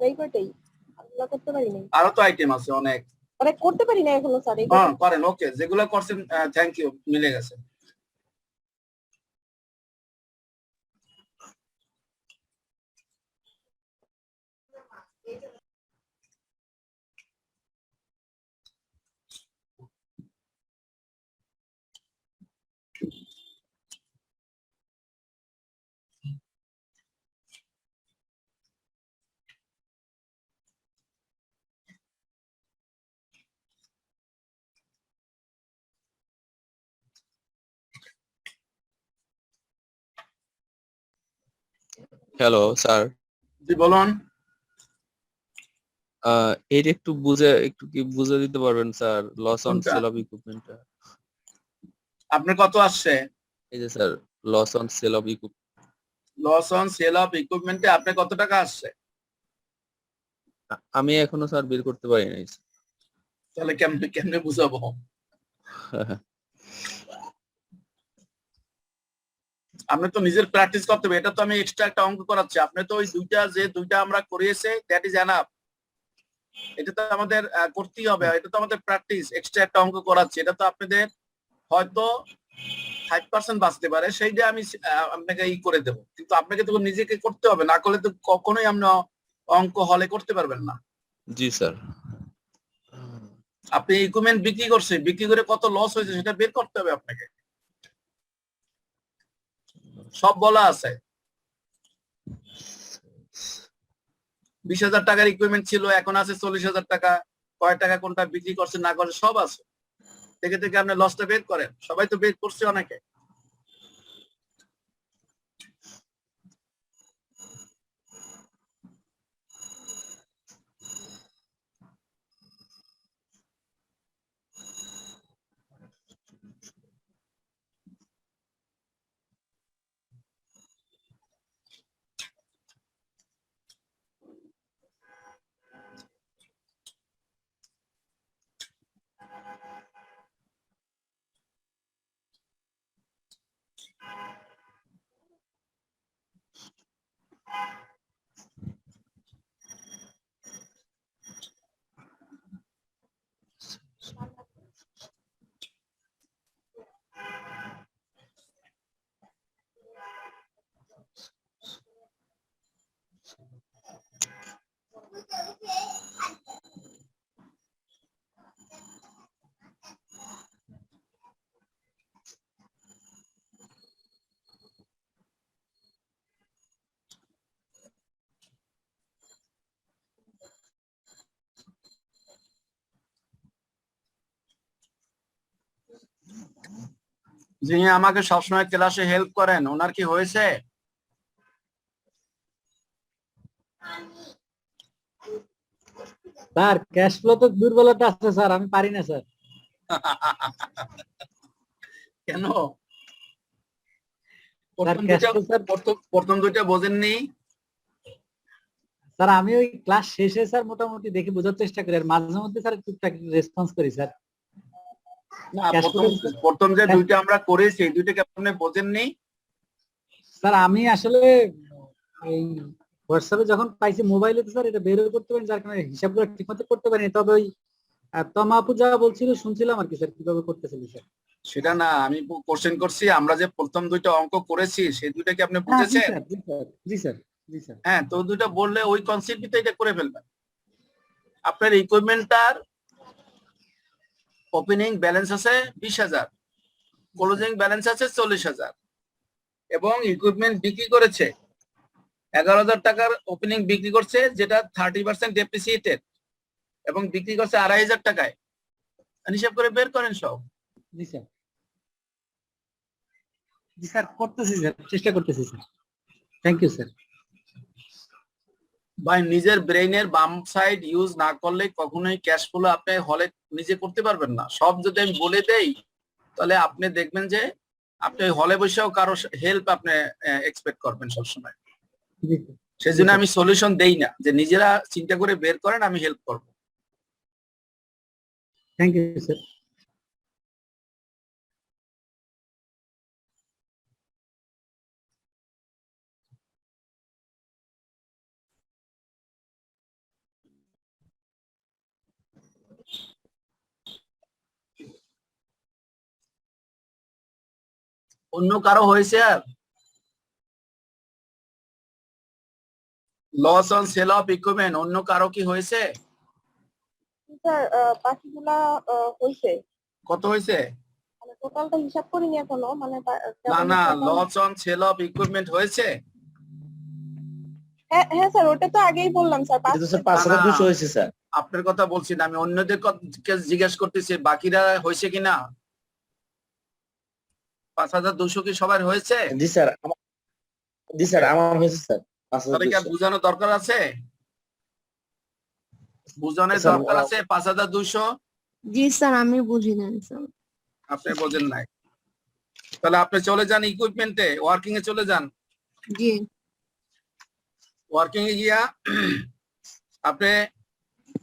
C: এই কয়টাই, আমরা করতে পারি নাই,
A: আরো তো আইটেম আছে অনেক।
C: মানে করতে পারি না এখনো স্যার। এই
A: হ্যাঁ করেন, ওকে, যেগুলো করছেন থ্যাংক ইউ, মিলে গেছে।
L: হ্যালো স্যার,
A: জি বলুন।
L: এটা একটু কি বুঝে দিতে পারবেন স্যার, লস অন
A: কোনটা?
L: Sale of equipment?
A: আপনার কত আসছে?
L: এই যে sir, loss on sale of equipment.
A: Loss on sale of ইকুইপমেন্টে আপনার কত টাকা আসছে?
L: আমি এখনো স্যার বের করতে পারি নাই
A: তাহলে কেমনে কেমনে বুঝাবো? আপনি তো নিজের প্র্যাকটিস করতে হবে, এটা তো আমি এক্সট্রা একটা অঙ্ক করাচ্ছি, আপনি তো ওই দুইটা আমরা করিয়েছে দ্যাট ইজ এনাফ। এটা তো আমাদের করতেই হবে, এটা তো আমাদের প্র্যাকটিস, এক্সট্রা একটা অঙ্ক করাচ্ছি, এটা তো আপনাদের হয়তো 5% বাঁচতে পারে, সেইটা আমি আপনাকে করে দেবো, কিন্তু আপনাকে তো নিজেকে করতে হবে, না করলে তো কখনোই আপনি অঙ্ক হলে করতে পারবেন না।
L: জি স্যার।
A: আপনি ইকুইপমেন্ট বিক্রি করছেন, বিক্রি করে কত লস হয়েছে সেটা বের করতে হবে আপনাকে, সব বলা আছে। 20,000 টাকার ইকুইপমেন্ট ছিল, এখন আছে 40,000 টাকা, কয় টাকা কোনটা বিক্রি করছে না করছে সব আছে, থেকে থেকে আপনি লসটা বের করেন, সবাই তো বের করছে অনেকে। যিনি আমাকে সবসময় ক্লাসে হেল্প করেন, ওনার কি হয়েছে?
H: স্যার ক্যাশ ফ্লো তো দুর্বলতা আছে স্যার, আমি পারি না স্যার।
A: কেন?
H: স্যার ক্যাশ ফ্লো স্যার,
A: প্রথম দুইটা বোঝেননি?
H: স্যার আমি ওই ক্লাস শেষে স্যার মোটামুটি দেখে বোঝার চেষ্টা করি, আর মাঝে মধ্যে স্যার টুকটাক রেসপন্স করি স্যার।
A: না, প্রথম যে দুইটা আমরা করেছি এই দুইটাকে আপনি বোঝেননি?
H: স্যার আমি আসলে এই হোয়াটসঅ্যাপে যখন পাইছি মোবাইলে তো স্যার এটা বেরও করতে পারি, যার কারণে হিসাবগুলো ঠিকমতো করতে পারিনি। তবে ওই তমা আপু যা বলছিল শুনছিলাম আর কি স্যার, কিভাবে করতেছিল স্যার।
A: সেটা না, আমি কোশ্চেন করছি আমরা যে প্রথম দুইটা অঙ্ক করেছি সেই দুইটা কি আপনি
H: জি
A: বুঝেছেন?
H: স্যার, জি স্যার, জি স্যার।
A: হ্যাঁ, তো দুইটা বললে ওই কনসেপ্টে এটা করে ফেলবেন। আপনার ইকুইপমেন্টটার ওপেনিং ব্যালেন্স আছে 20,000, ক্লোজিং ব্যালেন্স আছে 40,000, এবং ইকুইপমেন্ট বিক্রি করেছে 11,000 টাকার ওপেনিং বিক্রি করছে, যেটা 30% ডেপ্রিসিয়েটেড, এবং বিক্রি করছে 2,500 টাকায়। হিসাব করে বের করেন সব।
H: জি স্যার, জি স্যার করতেছি স্যার, চেষ্টা করতেছি স্যার। Thank you sir.
A: ভাই, নিজের ব্রেইনের বাম সাইড ইউজ না করলে কখনোই ক্যাশ ফ্লো আপনি হলে নিজে করতে পারবেন না। সব যদি আমি বলে দেই তাহলে আপনি দেখবেন যে আপনি হলে বসেও কারো হেল্প আপনি এক্সপেক্ট করবেন সবসময়। সেজন্য আমি সলিউশন দেই না, যে নিজেরা চিন্তা করে বের করেন, আমি হেল্প করব।
H: Thank you sir.
A: অন্য কারো হয়েছে আর? Loss on sale of equipment অন্য কারো কি হয়েছে?
C: স্যার বাকিগুলা হইছে,
A: কত হয়েছে?
C: মানে টোটালটা হিসাব করিনি এখনো, মানে
A: না না, loss on sale of equipment হয়েছে।
C: হ্যাঁ হ্যাঁ স্যার, ওটা তো আগেই বললাম স্যার।
F: এটা তো স্যার 5,200 হয়েছে স্যার।
A: আপনার কথা বলছি না, আমি অন্যদের জিজ্ঞেস করতেছি বাকিরা হয়েছে কিনা। 5,200 কি সবার হয়েছে?
F: জি স্যার, জি স্যার আমার হয়েছে স্যার।
A: তাহলে কি আর বোঝানোর দরকার আছে? বোঝানোর দরকার আছে 5,200?
K: জি স্যার, আমি বুঝি না স্যার।
A: আপনি বোঝেন নাই, তাহলে আপনি চলে যান ইকুইপমেন্টে, ওয়ার্কিং এ চলে যান।
K: জি।
A: ওয়ার্কিং এ গিয়া আপনি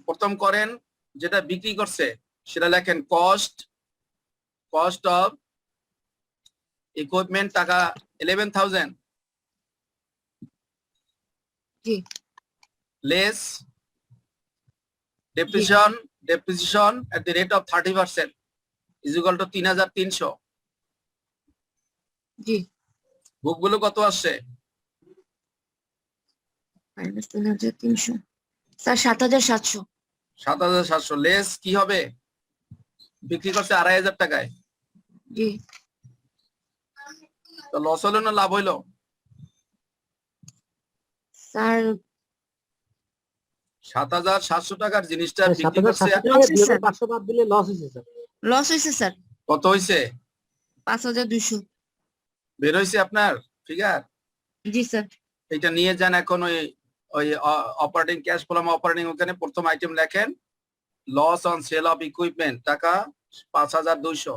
A: প্রথম করেন যেটা বিক্রি করছে সেটা লেখেন কস্ট অফ ইকুইপমেন্ট টাকা 11,000
K: জি
A: less depreciation at the rate of 30% is equal to 3,300
K: জি
A: বুকগুলো কত আসছে
K: মাইনাস 3,300 স্যার 7,700
A: 7,700 লেস কি হবে বিক্রি করছে 2,500 টাকায়
K: জি
A: তো লস হলো না লাভ হইলো
K: স্যার
A: 7,700 টাকার জিনিসটা বিক্রি
H: 7,700
A: করছে
H: টাকা
K: লস হয়েছে।
H: 2,500 বাদ দিলে লস হয়েছে স্যার।
K: লস হয়েছে স্যার
A: কত হইছে
K: 5,200
A: বের হইছে আপনার ফিগার
K: জি স্যার
A: এটা নিয়ে যান এখন ওই অপারেটিং ক্যাশ ফ্লো অপারেটিং ওখানে প্রথম আইটেম লেখেন loss on sale of equipment টাকা 5,200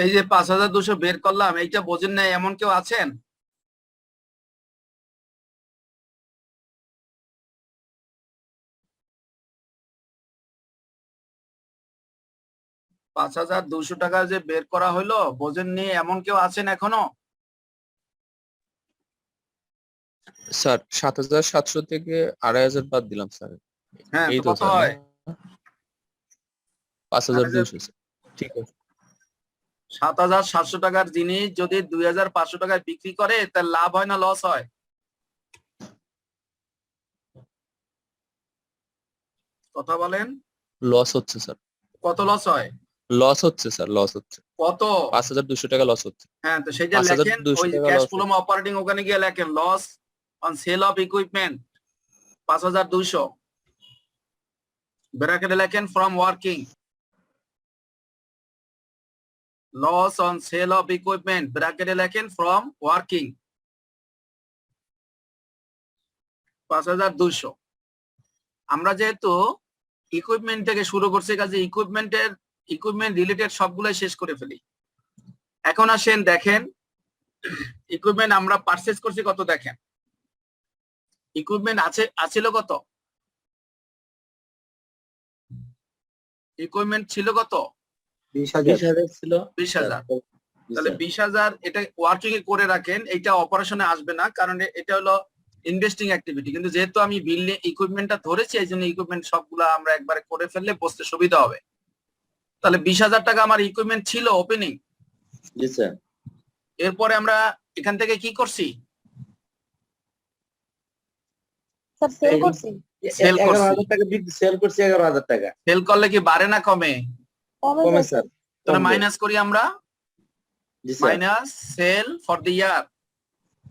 A: এই যে 5,200 বের করলাম এইটা বোঝেন না এমন কেউ আছেন টাকা যে বের করা হলো বোঝেননি এমন কেউ আছেন এখনো
L: স্যার 7,700 থেকে 2,500 বাদ দিলাম স্যার।
A: হ্যাঁ
L: এই
A: তো
L: তো
A: কত
L: স্যার
A: হয়
L: 5,200 স্যার। ঠিক আছে
A: 7,700 টাকার জিনিস যদি 2,500 টাকায় বিক্রি করে তার লাভ হয় না লস হয় কথা বলেন
L: লস হচ্ছে স্যার।
A: কত লস হয়
L: লস হচ্ছে স্যার, লস হচ্ছে।
A: কত
L: 5,200 টাকা লস হচ্ছে।
A: হ্যাঁ তো সেটা
L: 5,200
A: লেখেন ওই
L: টাকা
A: ক্যাশ
L: loss
A: ফ্লো অপারেটিং ওখানে গিয়ে লেখেন loss on sale of equipment 5,200 ব্র্যাকেটে লেখেন from working loss on sale of equipment ব্র্যাকেটে লেখেন ফ্রম ওয়ার্কিং 5,200 আমরা যেহেতু ইকুইপমেন্ট থেকে শুরু করছি কাজে ইকুইপমেন্ট রিলেটেড সবগুলাই শেষ করে ফেলি এখন আসেন দেখেন ইকুইপমেন্ট আমরা পারচেজ করছি কত দেখেন ইকুইপমেন্ট আছিল কত ইকুইপমেন্ট ছিল কত
F: 20,000 ছিল
A: 20,000 তাহলে 20,000 এটা ওয়ার্কিং এ করে রাখেন এটা অপারেশনে আসবে না কারণ এটা হলো ইনভেস্টিং অ্যাক্টিভিটি কিন্তু যেহেতু আমি বিল্ডিং ইকুইপমেন্টটা ধরেছি এই জন্য ইকুইপমেন্ট সবগুলা আমরা একবারে করে ফেললে বুঝতে সুবিধা হবে তাহলে 20,000 টাকা আমার ইকুইপমেন্ট ছিল ওপেনিং
F: জি স্যার
A: এরপরে আমরা এখান থেকে কি করছি
C: স্যার সেল করছি
A: সেল করছি
F: 11,000 টাকা সেল করছি 11,000 টাকা
A: সেল করলে কি বাড়ে না কমে
F: কমে স্যার
A: তাহলে মাইনাস করি আমরা
F: জি sir
A: minus sale for the year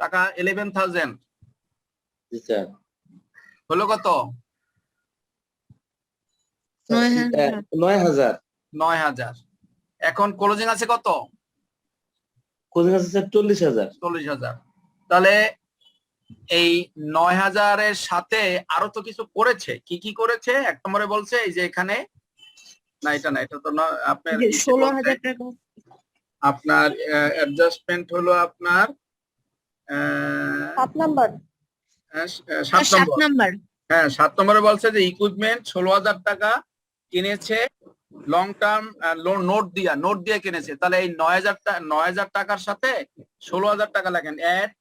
A: টাকা 11,000
F: জি স্যার
A: হলো কত
K: 9,000
A: 9,000 এখন ক্লোজিং আছে কত
F: কোন আছে স্যার 40,000
A: 40,000 তাহলে এই 9,000 এর সাথে আরো তো কিছু করেছে কি কি করেছে এক নম্বরে বলছে এই যে এখানে না এটা তো না আপনার
K: যে 16,000 টাকা
A: আপনার অ্যাডজাস্টমেন্ট হলো আপনার
C: 7 নাম্বার
A: 7
K: 7
A: নম্বর
K: নাম্বার
A: হ্যাঁ 7 নম্বরে বলছে যে ইকুইপমেন্ট 16,000 টাকা কিনেছে লং টার্ম নোট দিয়ে কিনেছে তাহলে এই 9,000 টাকার সাথে 16,000 টাকা লেখেন at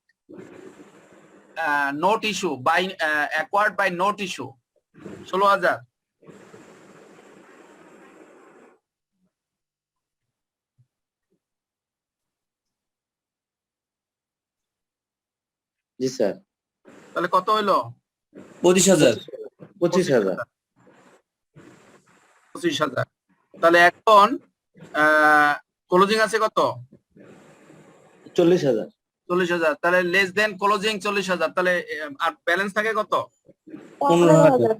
A: note issue by acquired by note issue 16,000
F: জি স্যার
A: তাহলে কত হইলো
E: 25,000
F: 25,000
A: 25,000 তাহলে এখন ক্লোজিং আছে কত
F: 40,000
A: 40,000 তাহলে লেস দেন ক্লোজিং 40,000 তাহলে আর ব্যালেন্স থাকে কত
C: 15,000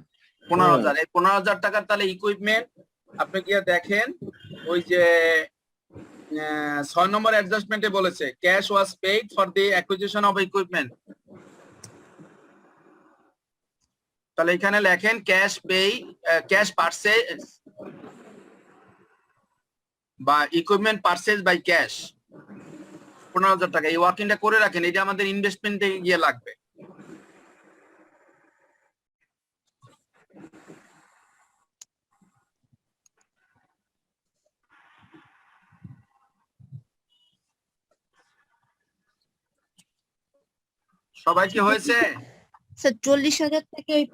A: 15,000, এই 15,000 টাকার তাহলে ইকুইপমেন্ট আপনি কি দেখেন ওই যে 6 নম্বর অ্যাডজাস্টমেন্টে বলেছে cash was paid for the acquisition of equipment. তাহলে এখানে লেখেন ক্যাশ পারচেজ বা ইকুইপমেন্ট পারচেজ বাই ক্যাশ 15,000 টাকা। এই ওয়ার্কিংটা করে রাখেন, এটা আমাদের ইনভেস্টমেন্টে গিয়ে লাগবে। সবাই কি হয়েছে?
K: স্যার 40,000 থেকে ওই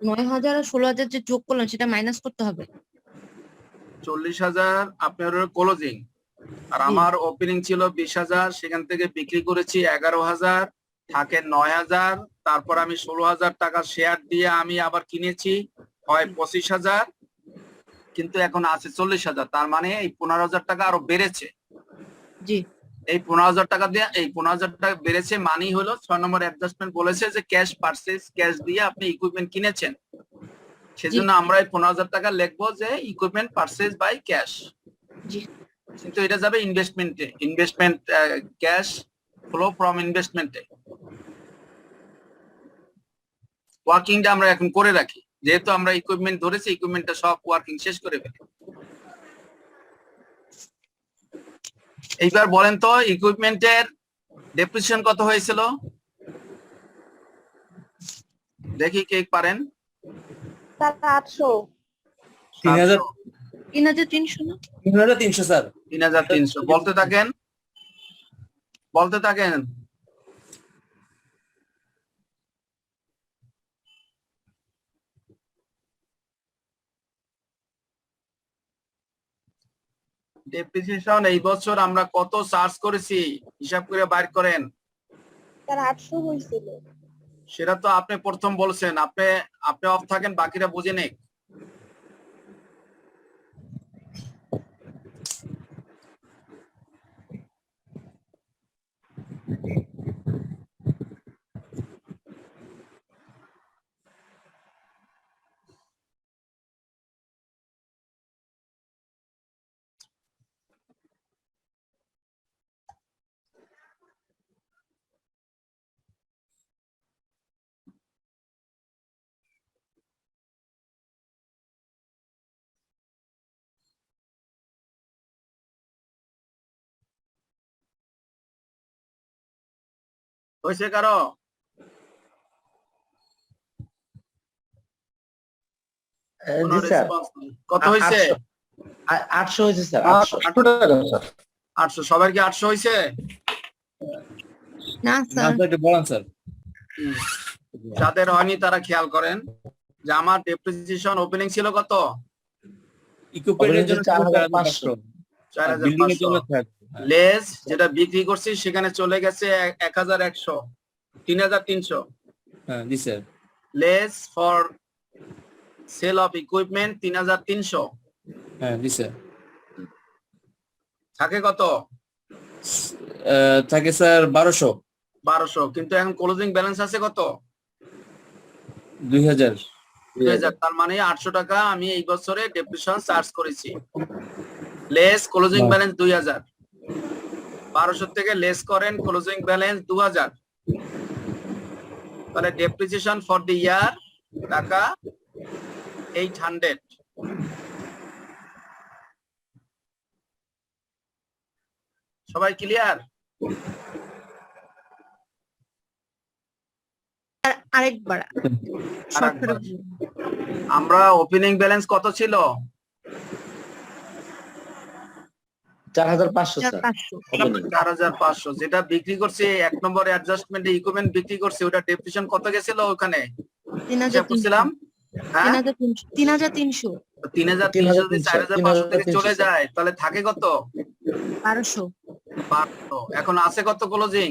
K: 9,000 আর 16,000 যে যোগ করলেন সেটা মাইনাস করতে হবে।
A: 40,000 আপনার ক্লোজিং, আর আমার ওপেনিং ছিল 20,000, সেখান থেকে বিক্রি করেছি 11,000, থাকে 9,000, তারপর আমি 16,000 টাকা শেয়ার দিয়ে আমি আবার কিনেছি হয় 25,000, কিন্তু এখন আছে 40,000, তার মানে এই 15,000 টাকা আরো বেড়েছে।
K: জি,
A: এই 15,000 টাকা দিয়ে এই 15,000 টাকা বেড়েছে মানেই হলো 6 নম্বর অ্যাডজাস্টমেন্ট বলেছে যে ক্যাশ পারচেজ, ক্যাশ দিয়ে আপনি ইকুইপমেন্ট কিনেছেন, সেজন্য আমরা এই 15,000 টাকা লিখবো যে ইকুইপমেন্ট পারচেজ বাই ক্যাশ।
K: জি,
A: কিন্তু এটা যাবে ইনভেস্টমেন্টে, ইনভেস্টমেন্ট ক্যাশ ফ্লো ফ্রম ইনভেস্টমেন্টে। ওয়ার্কিংটা আমরা এখন করে রাখি, যেহেতু আমরা ইকুইপমেন্ট ধরেছি, ইকুইপমেন্টটা সব ওয়ার্কিং শেষ করে ফেলি। এইবার বলেন তো ইকুইপমেন্টের ডেপ্রিসিয়েশন কত হয়েছিল, দেখি কে পারেন?
C: স্যার 800।
K: 3,300 না?
E: 3,300 স্যার।
A: 3,300 বলতে থাকেন, বলতে থাকেন। ডেপ্রিসিয়েশন এই বছর আমরা কত চার্জ করেছি হিসাব করে বাইর করেন।
C: স্যার 800 হয়েছিল।
A: সেটা তো আপনি প্রথম বলছেন, আপনি অফ থাকেন, বাকিরা বুঝে নেই। হয়েছে কারো?
F: জি স্যার,
A: কত হয়েছে?
F: 800 হয়েছে স্যার।
G: 800 টাকা স্যার।
A: 800, সবার কি 800 হয়েছে?
K: না স্যার,
E: একটু বলেন স্যার।
A: যাদের হয়নি তারা খেয়াল করেন যে আমার ডেপ্রিসিয়েশন ওপেনিং ছিল কত?
E: ইকুইপমেন্টের জন্য
F: 4,500।
A: 4,500 লেস যেটা বিক্রি করছি সেখানে চলে গেছে 1,100, 3,300।
E: হ্যাঁ জি sir.
A: Less for sale of equipment 3,300।
E: হ্যাঁ জি স্যার।
A: থাকে কত?
E: থাকে স্যার 1200।
A: 1200, কিন্তু এখন ক্লোজিং ব্যালেন্স আছে কত?
E: 2,000।
A: 2,000, তার মানে 800 টাকা আমি এই বছরে ডেপ্রিসিয়েশন চার্জ করেছি। লেস ক্লোজিং ব্যালেন্স 2,000, 1200 থেকে লেস করেন ক্লোজিং ব্যালেন্স 2,000, তাহলে ডেপ্রিসিয়েশন ফর দ্য ইয়ার টাকা 800। সবাই ক্লিয়ার?
K: আরেকবার
A: আমরা ওপেনিং ব্যালেন্স কত ছিল?
F: 4,500 স্যার।
A: 4,500, যেটা বিক্রি করছে 1 নম্বর অ্যাডজাস্টমেন্টে ইকুইপমেন্ট বিক্রি করছে, ওটা ডেপ্রিসিয়েশন কত গেছিল ওখানে?
K: 3,300।
A: হ্যাঁ
K: 3,300।
A: 3,300 যদি 4,500 থেকে চলে যায় তাহলে থাকে কত?
K: 1200।
A: এখন আছে কত ক্লোজিং?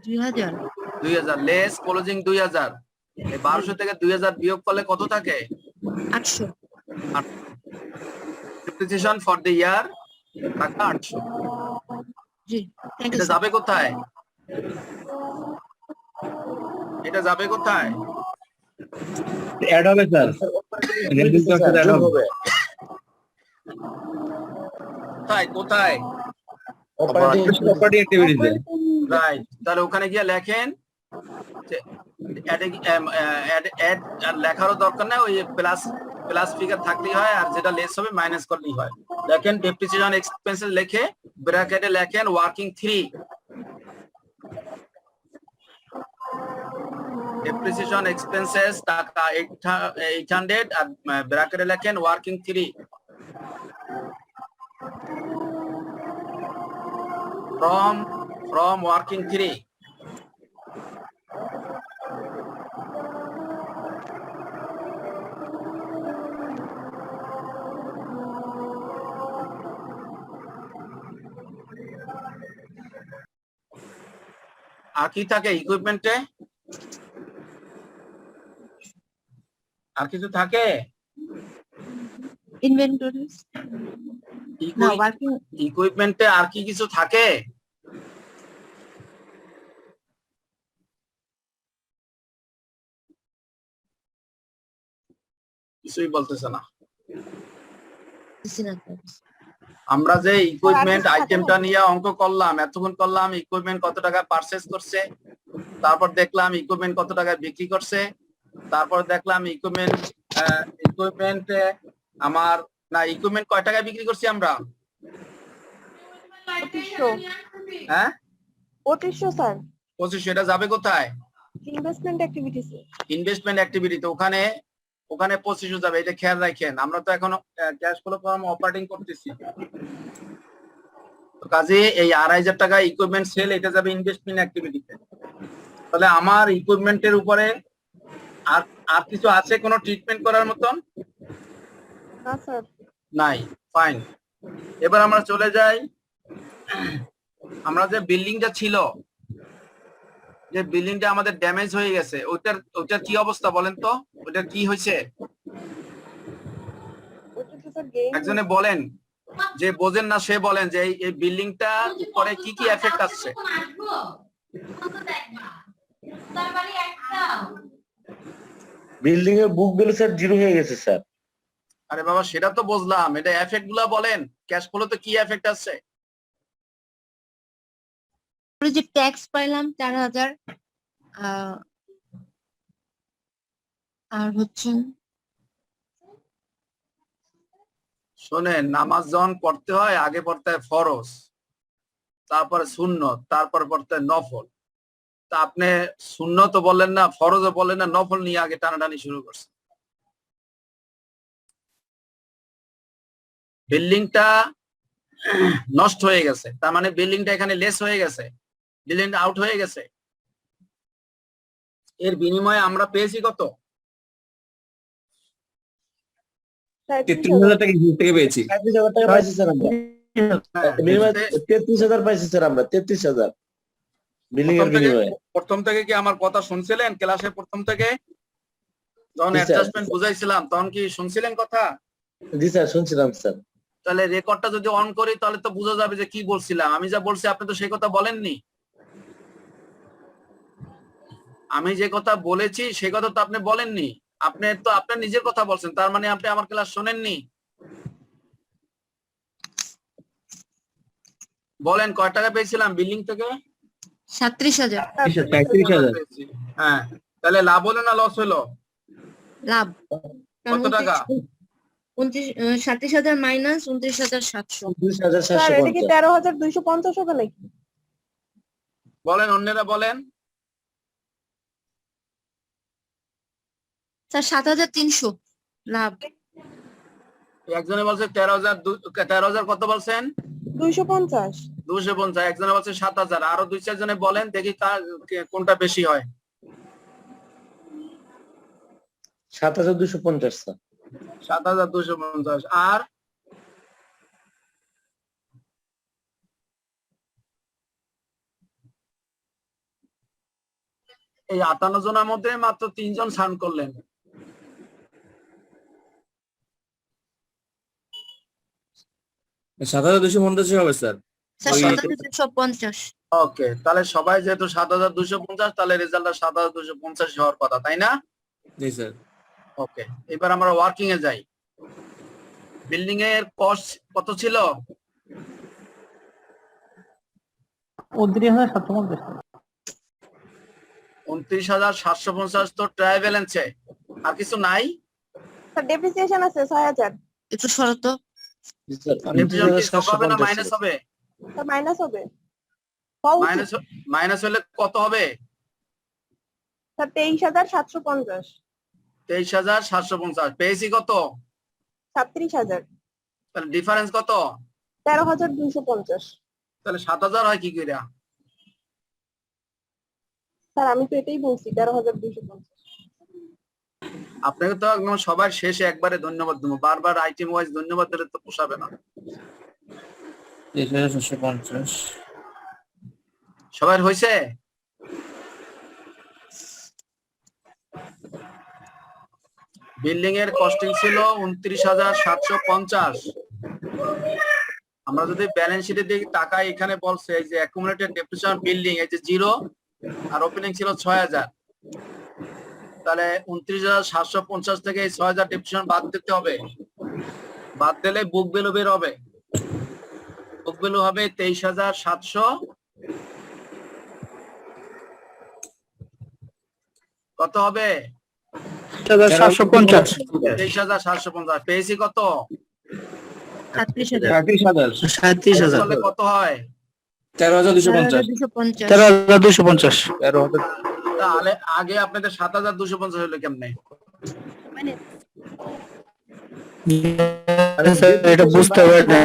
K: 2,000।
A: 2,000 লেস ক্লোজিং 2,000, এই 1200 থেকে 2,000 বিয়োগ করলে কত থাকে?
K: 800।
A: ডেপ্রিসিয়েশন ফর দ্য ইয়ার টাকা 800।
K: জি, থ্যাংক
A: এটা
K: ইউ।
A: যাবে কোথায়? এটা যাবে কোথায়?
B: অ্যাড হবে স্যার রেভিনিউ কস্ট অ্যাড
F: যোগ
B: হবে
F: হবে
A: কোথায় কোথায়
F: অপারেটিং
B: প্রপার্টি অ্যাক্টিভিটিতে
A: রাইট, তাহলে ওখানে গিয়ে লেখেন যে add আর লেখারও দরকার নাই, ওই প্লাস প্লাস ফিগার থাকলেই হয়, আর যেটা লেস হবে মাইনাস করলেই হয়। দেখেন ডেপ্রিসিয়েশন এক্সপেন্সেস লিখে ব্র্যাকেটে লেখেন ওয়ার্কিং 3, ডেপ্রিসিয়েশন এক্সপেন্সেস টাকা 800 আর ব্র্যাকেটে লেখেন ওয়ার্কিং 3 from working 3. আর কি থাকে ইকুইপমেন্টে? আর কিছু থাকে?
K: ইনভেন্টরিজ না ওয়ার্কিং
A: ইকুইপমেন্টে আর কি কিছু থাকে? কিছুই বলতেছে না। আমরা যে ইকুইপমেন্ট আইটেমটা নিয়ে অঙ্ক করলাম, এতক্ষণ করলাম ইকুইপমেন্ট কত টাকা পারচেজ করছে, তারপর দেখলাম ইকুইপমেন্ট কত টাকা বিক্রি করছে, তারপর দেখলাম ইকুইপমেন্ট আমার না ইকুইপমেন্ট কয় টাকায় বিক্রি করছি আমরা?
C: 2500
A: হ্যাঁ
C: 2500 স্যার
A: 2500। এটা যাবে কোথায়?
C: Investment activities.
A: ইনভেস্টমেন্ট অ্যাক্টিভিটি, তো ওখানে 2500 যাবে, এটা খেয়াল রাখেন। আমরা তো এখনো ক্যাশ ফ্লো ফর্ম অপারেটিং করতেছি, তো কাজে এই 2500 টাকা ইকুইপমেন্ট সেল এটা যাবে ইনভেস্টমেন্ট অ্যাক্টিভিটিতে। তাহলে আমার ইকুইপমেন্টের উপরে আর কিছু আছে কোনো ট্রিটমেন্ট করার মতন?
C: না স্যার
A: নাই, ফাইন। এবার আমরা চলে যাই, আমরা যে বিল্ডিংটা ছিল, যে বিল্ডিংটা আমাদের ড্যামেজ হয়ে গেছে, ওটার কি অবস্থা বলেন তো? ওটার কি হয়েছে একজনে বলেন, যে বোঝেন না সে বলেন যে এই বিল্ডিংটা উপরে কি কি এফেক্ট আসছে?
F: বিল্ডিং এর বুক ভ্যালু স্যার 0 হয়ে গেছে স্যার।
A: আরে বাবা সেটা তো বুঝলাম, এটা এফেক্ট গুলা বলেন, ক্যাশ ফ্লোতে কি এফেক্ট আসছে?
K: যে ট্যাক্স পাইলাম 4000 আর হচ্ছে
A: শোনেন, নামাজ যখন পড়তে হয় আগে পড়তে হয় ফরজ, তারপরে সুন্নত, তারপরে পড়তে হয় নফল। তা আপনি সুন্নত বললেন না, ফরজও বললেন না, নফল নিয়ে আগে টানাটানি শুরু করছে। বিল্ডিংটা নষ্ট হয়ে গেছে, তার মানে বিল্ডিংটা এখানে লেস হয়ে গেছে, বিল্ডিংটা আউট হয়ে গেছে। এর বিনিময়ে আমরা পেয়েছি কত?
E: 33,000 টাকা হিসাব থেকে পেয়েছি।
F: 35,000 টাকা পাইছি স্যার আমরা। বিনিময়ে 33,000 পাইছি স্যার আমরা, 33,000 বিল্ডিং এর বিনিময়ে।
A: প্রথম থেকে কি আমার কথা শুনছিলেন? ক্লাসে প্রথম থেকে যখন
F: জি স্যার।
A: অ্যাডজাস্টমেন্ট বুঝাইছিলাম তখন কি শুনছিলেন কথা?
F: জি স্যার শুনছিলাম স্যার।
A: তাহলে রেকর্ডটা যদি অন করি তাহলে তো বোঝা যাবে যে কি বলছিলাম। আমি যা বলছি আপনি তো সেই কথা বলেননি। আমি যে কথা বলেছি সেই কথা তো আপনি বলেননি, আপনি তো আপনার নিজের কথা বলছেন, তার মানে আপনি আমার ক্লাস শোনেননি। বলেন কয় টাকা পেয়েছিলাম বিল্ডিং থেকে?
K: 37,000
A: পেয়েছি। হ্যাঁ, তাহলে লাভ হলো না লস হলো?
K: লাভ।
A: কত টাকা?
K: 37,000 মাইনাস 29,700।
F: 29,750
C: স্যার এটা কি 13,250 হবে নাকি?
A: বলেন, অন্যরা বলেন।
K: স্যার 7,300 লাভ।
A: একজনে বলছে 13,000 কত বলছেন?
C: 250।
A: 250। একজনে বলছে 7,000। আরো 2-4 জনে বলেন দেখি কোনটা বেশি হয়।
F: 7,250 স্যার।
A: 7,250। আর এই 58 জনের মধ্যে মাত্র 3 জন সান করলেন।
E: 7,250 হবে স্যার।
K: স্যার 7,250।
A: ওকে, তাহলে সবাই যেহেতু 7,250, তাহলে রেজাল্টটা 7,250 হওয়ার কথা, তাই না?
E: জি স্যার।
A: ওকে, এবার আমরা ওয়ার্কিং এ যাই। বিল্ডিং এর কস্ট কত ছিল? 29,750 তো ট্রায়াল ব্যালেন্সে, আর কিছু নাই?
C: স্যার ডেপ্রিসিয়েশন আছে 6,000।
K: একটু শরত
F: জি স্যার
A: ডেপ্রিসিয়েশন কি যোগ হবে না
F: 29,750
A: মাইনাস হবে?
C: স্যার মাইনাস হবে। হওয়া উচিত।
A: মাইনাস হলে কত হবে?
C: স্যার 23,750।
A: 23,750। পেয়েছি কত?
C: 37,000।
A: তাহলে ডিফারেন্স কত?
C: 13,250।
A: তাহলে 7,000 হয় কি করে?
C: স্যার আমি তো এটাই বলছি 13,250।
A: আপনাকে তো একদম সবার শেষে একবারে ধন্যবাদ দেবো, বারবার আইটেম ওয়াইজ ধন্যবাদ দিলে তো পোষাবে না।
E: 23,750
A: সবার হয়েছে? বিল্ডিং এর কস্টিং ছিল 29,750। আমরা যদি ব্যালেন্স শিটে দিকে তাকাই, এখানে বলছে এই যে অ্যাকুমুলেটেড ডেপ্রিসিয়েশন বিল্ডিং এই যে 0 আর ওপেনিং ছিল 6,000। তাহলে 29,750 থেকে এই 6,000 ডেপ্রিসিয়েশন বাদ দিতে হবে। বাদ দিলে বুক ভ্যালু বের হবে। বুক ভ্যালু হবে 23,700 কত হবে?
H: 750।
A: 23,750। পেয়েছি কত?
K: 37,000
B: 37,000
A: করলে কত হয়?
E: 13,250
H: 13,250।
B: 13,000
A: তাহলে আগে আপনাদের 7,250 হলো কেমনে?
H: এটা বুঝতে হবে না।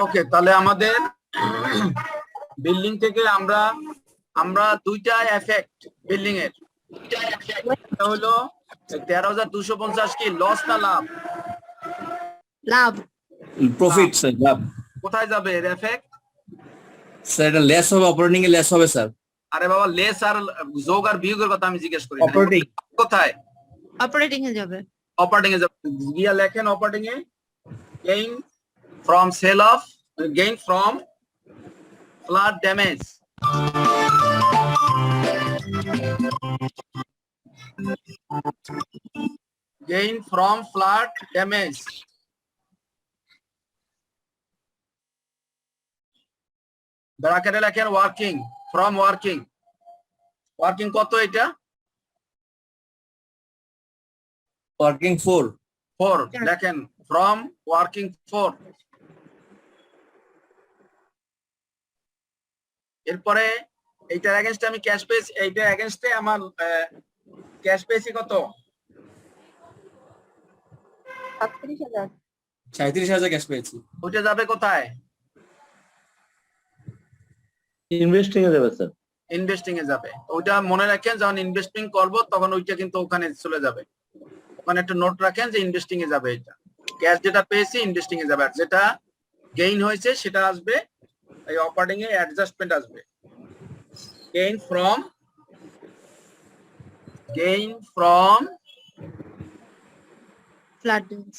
A: ওকে, তাহলে আমাদের বিল্ডিং থেকে আমরা দুইটা এফেক্ট বিল্ডিং এর। একটা হলো 13,250 কি লস না লাভ?
K: লাভ।
E: প্রফিট স্যার, লাভ।
A: কোথায় যাবে এর এফেক্ট?
E: স্যার এটা লেস হবে, অপারেটিং এ লেস হবে স্যার।
A: আরে বাবা, লেস আর যোগ আর বিয়োগের কথা আমি জিজ্ঞেস করি।
E: অপারেটিং
A: কোথায়?
K: অপারেটিং এ যাবে।
A: অপারেটিং এ যাবে। গিয়া লেখেন অপারেটিং এ gain from sale of, gain from flood damage. Gain from flood damage. ব্র্যাকেটে লেখেন ওয়ার্কিং ফ্রম ওয়ার্কিং। ওয়ার্কিং কত এটা?
E: ওয়ার্কিং 4
A: লেখেন ফ্রম ওয়ার্কিং 4। এরপরে এইটার এগেইনস্টে আমি ক্যাশ পেয়েছি, এইটার এগেইনস্টে আমার ক্যাশ পেয়েছি কত?
C: 37,000।
E: 37,000 ক্যাশ পেয়েছি।
A: ওইটা যাবে কোথায়?
F: ইনভেস্টিং এ যাবে স্যার।
A: ইনভেস্টিং এ যাবে। ওইটা মনে রাখেন, যখন ইনভেস্টিং করব তখন ওইটা কিন্তু ওখানে চলে যাবে। ওখানে একটা নোট রাখেন যে ইনভেস্টিং এ যাবে। এটা ক্যাশ যেটা পেয়েছি ইনভেস্টিং এ যাবে, আর যেটা গেইন হয়েছে সেটা আসবে এই অপারেটিং এ, অ্যাডজাস্টমেন্ট আসবে। Gain from
K: flood damage.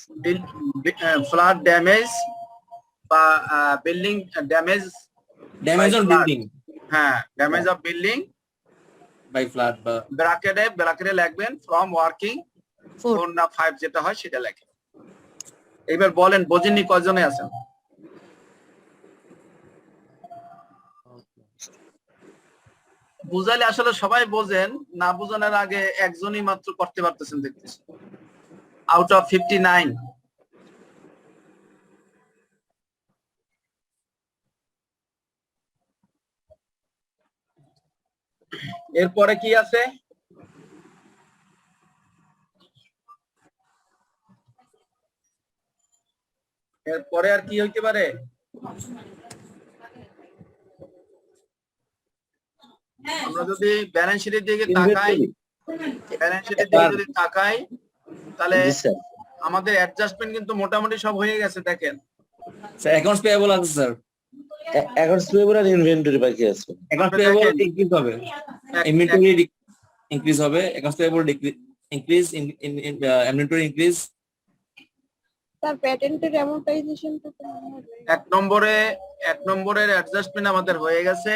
A: Flood damage বা building damage.
E: Damage on building.
A: হ্যাঁ, damage of building
E: by flood বা
A: ব্র্যাকেটে লিখবেন ফ্রম ওয়ার্কিং 4 না 5 যেটা হয় সেটা লেখেন। এবার বলেন বোঝেননি কয়জনে আছেন? বুঝাইলে আসলে সবাই বোঝেন, না বুঝানোর আগে একজনই মাত্র করতে পারতেছেন দেখতেছি, আউট অফ 59। এরপরে কি আছে? এরপরে আর কি হইতে পারে? আমরা যদি ব্যালেন্স শিটের দিকে তাকাই, তাহলে আমাদের অ্যাডজাস্টমেন্ট কিন্তু মোটামুটি সব হয়ে গেছে। দেখেন
E: স্যার অ্যাকাউন্টস পেয়েবল আছে স্যার।
F: অ্যাকাউন্টস পেয়েবল আর ইনভেন্টরি বাকি আছে।
E: অ্যাকাউন্টস পেয়েবল ইনক্রিজ হবে, ইনভেন্টরি ইনক্রিজ হবে, accounts payable increase, inventory increase.
C: Sir প্যাটেন্টের অ্যামortization তো
A: এক নম্বরের অ্যাডজাস্টমেন্ট আমাদের হয়ে গেছে।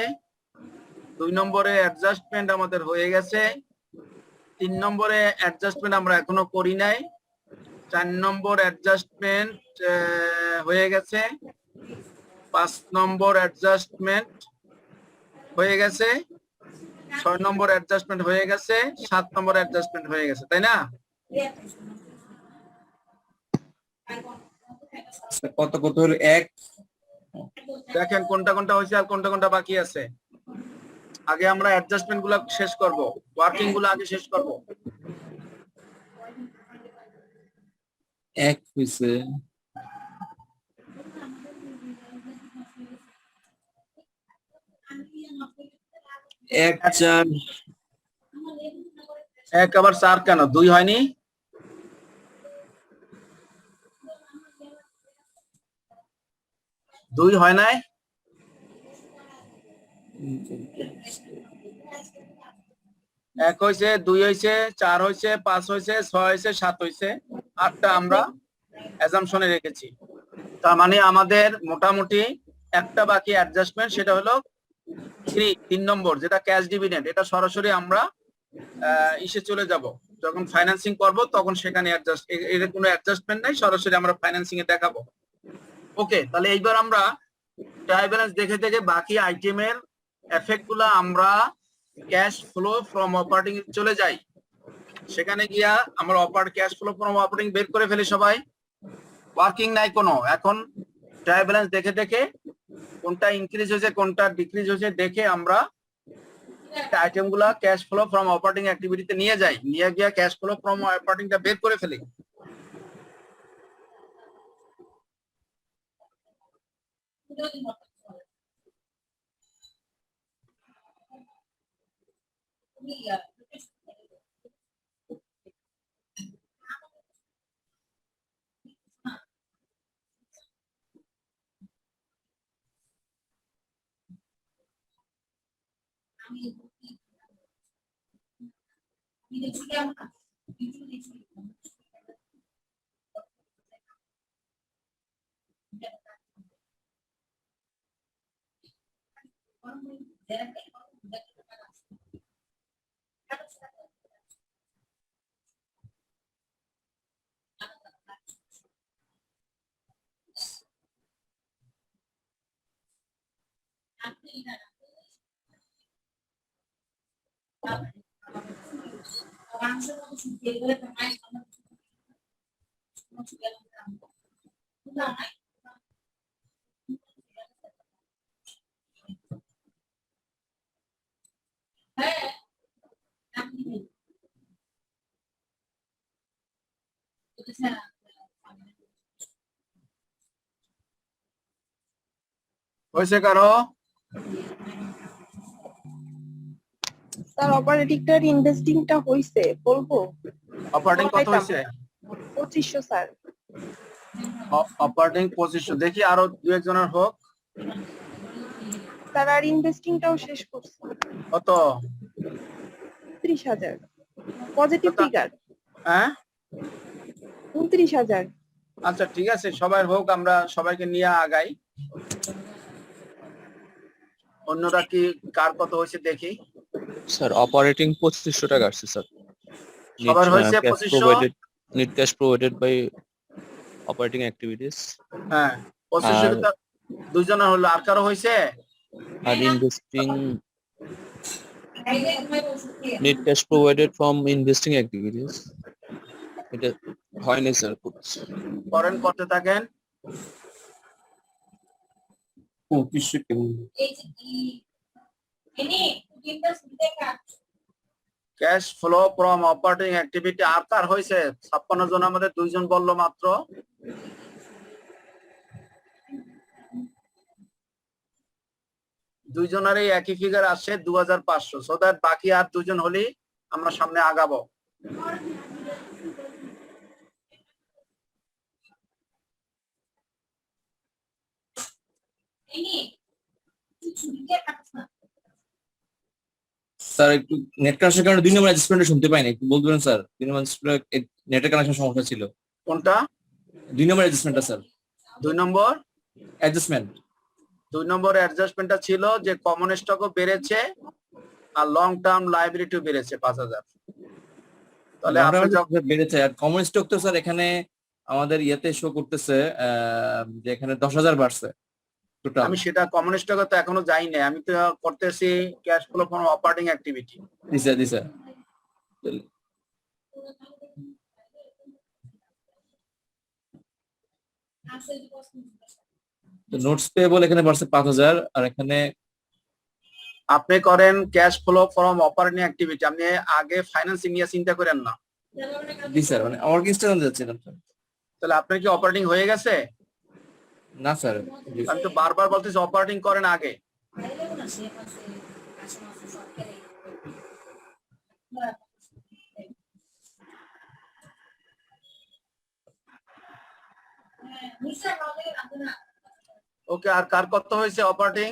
A: 2 নম্বরে অ্যাডজাস্টমেন্ট আমাদের হয়ে গেছে, 3 নম্বরে অ্যাডজাস্টমেন্ট আমরা এখনো করি নাই, 4 নম্বর অ্যাডজাস্টমেন্ট হয়ে গেছে, 5 নম্বর অ্যাডজাস্টমেন্ট হয়ে গেছে, 6 নম্বর অ্যাডজাস্টমেন্ট হয়ে গেছে, 7 নম্বর অ্যাডজাস্টমেন্ট হয়ে গেছে, তাই না?
E: কত কত হলো? 1
A: দেখেন কোনটা কোনটা হয়েছে আর কোনটা কোনটা বাকি আছে। আগে আমরা অ্যাডজাস্টমেন্ট গুলা শেষ করব, ওয়ার্কিং গুলো আগে শেষ করব।
E: 1 হইছে, 1 4
A: এক আবার 4 কেন? 2 হয়নি? দুই হয় নাই? এক হয়েছে, 2 হয়েছে, 4 হয়েছে, 5 হয়েছে, 6 হয়েছে, 7 হয়েছে, 8টা আমরা অ্যাজাম্পশনে রেখেছি। তার মানে আমাদের মোটামুটি একটা বাকি অ্যাডজাস্টমেন্ট, সেটা হলো 3 নম্বর, যেটা ক্যাশ ডিভিডেন্ড। এটা সরাসরি আমরা ইসে চলে যাব, যখন ফাইন্যান্সিং করব তখন সেখানে এর কোনো অ্যাডজাস্টমেন্ট নাই, সরাসরি আমরা ফাইন্যান্সিং এ দেখাবো। ওকে, তাহলে এইবার আমরা ট্রায়াল ব্যালেন্স দেখে দেখে বাকি আইটেমের এফেক্ট গুলা আমরা ক্যাশ ফ্লো ফ্রম অপারেটিং চলে যাই। সেখানে গিয়া আমরা ক্যাশ ফ্লো ফ্রম অপারেটিং বের করে ফেলি সবাই, ওয়ার্কিং নাই কোনো। এখন ট্রায়াল ব্যালেন্স দেখে দেখে কোনটা ইনক্রিজ হয়েছে কোনটা ডিক্রিজ হয়েছে দেখে আমরা আইটেম গুলা ক্যাশ ফ্লো ফ্রম অপারেটিং অ্যাক্টিভিটিতে নিয়ে যাই, নিয়ে গিয়া ক্যাশ ফ্লো ফ্রম অপারেটিংটা বের করে ফেলি। হয়েছে কারো?
C: স্যার অপারেটিংটার ইনভেস্টিংটা হইছে বলবো?
A: অপারেটিং কত হয়েছে?
C: 2500 স্যার।
A: অপারেটিং 2500, দেখি আরো 2 একজনের হোক।
C: স্যার আর ইনভেস্টিংটাও শেষ করছে।
A: কত?
C: 30000 পজিটিভ ফিগার।
A: হ্যাঁ
C: 29000।
A: আচ্ছা ঠিক আছে, সবাই হোক, আমরা সবাইকে নিয়ে আগাই। অন্যরা কি কার কত হয়েছে দেখি।
L: স্যার অপারেটিং 2500 টাকা আসছে স্যার।
A: সবার হয়েছে 2500?
L: Net cash provided by operating activities.
A: হ্যাঁ 2500 তো দুইজনের হলো, আর কারো হয়েছে?
L: আর investing net cash provided from investing activities. এটা হয় না স্যার।
A: করেন, করতে থাকেন।
E: 2500 কেমন?
A: Cash flow from operating activity আর কার হয়েছে? 56 জন, আমাদের 2 জন বললো মাত্র। দুইজনেরই একই ফিগার আসছে 2500, সো দ্যাট বাকি আর 2 জন হলেই আমরা সামনে আগাবো।
E: স্যার একটু নেট কানেকশন কারণে 2 নম্বর অ্যাডজাস্টমেন্ট শুনতে পাইনি, একটু বলতে পারেন স্যার? 2 নম্বর নেটের কানেকশন সমস্যা ছিল।
A: কোনটা?
E: 2 নম্বর অ্যাডজাস্টমেন্টটা স্যার।
A: 2 নম্বর
E: অ্যাডজাস্টমেন্ট
A: 2 নম্বর অ্যাডজাস্টমেন্টটা ছিল যে কমন স্টকও বেড়েছে, আর লং টার্ম লাইবিলিটি বেড়েছে 5,000। তাহলে
E: আমরা
A: আপনি যখন
E: বেড়েছে আর কমন স্টক তো স্যার এখানে আমাদের ইয়েতে শো করতেছে যে এখানে 10,000 বাড়ছে টোটাল।
A: আমি সেটা কমন স্টকে তো এখনো যাই না, আমি তো করতেছি cash flow from operating activity.
E: G sir জি স্যার। নোটস পেয়েবল এখানে বাড়ছে 5,000 আর এখানে
A: আপনি করেন cash flow from operating activity, আপনি আগে ফাইন্যান্সিং নিয়ে চিন্তা করেন না।
E: জি স্যার মানে আমার কিস্টা জানতে চাচ্ছিলাম স্যার।
A: তাহলে আপনার কি অপারেটিং হয়ে গেছে?
E: না স্যার।
A: আমি তো বারবার বলতেছি অপারেটিং করেন আগে। ওকে, আর কার কত হয়েছে অপারেটিং?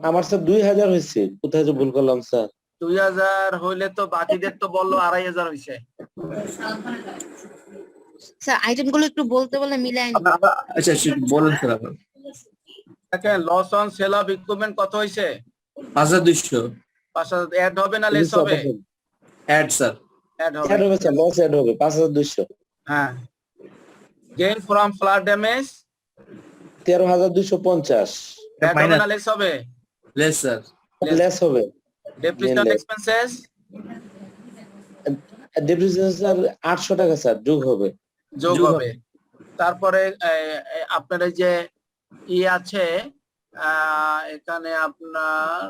F: আমার স্যার 2,000 হয়েছে, কোথায় যে ভুল করলাম স্যার?
A: 2,000 হইলে তো বাকিদের তো বললো 2,500 হয়েছে।
K: স্যার আইটেম গুলো একটু বলতে বলে মিলাই নি।
E: আচ্ছা বলেন স্যার আপনি।
A: দেখেন loss on sale of equipment কত হয়েছে?
E: 5,200।
A: 5,000 অ্যাড হবে না লেস হবে?
E: Add sir.
A: অ্যাড
F: অ্যাড
A: হবে।
F: হবে স্যার, লস অ্যাড হবে 5,200।
A: হ্যাঁ। Gain from flood damage
F: 13,250।
A: Add হবে না লেস হবে?
E: Less sir.
F: লেস হবে।
A: ডেপ্রিসিয়েশন এক্সপেন্সেস
F: ডেপ্রিসিয়েশন স্যার 800 টাকা স্যার যোগ হবে।
A: যোগ হবে। তারপরে আপনার এই যে আছে এখানে আপনার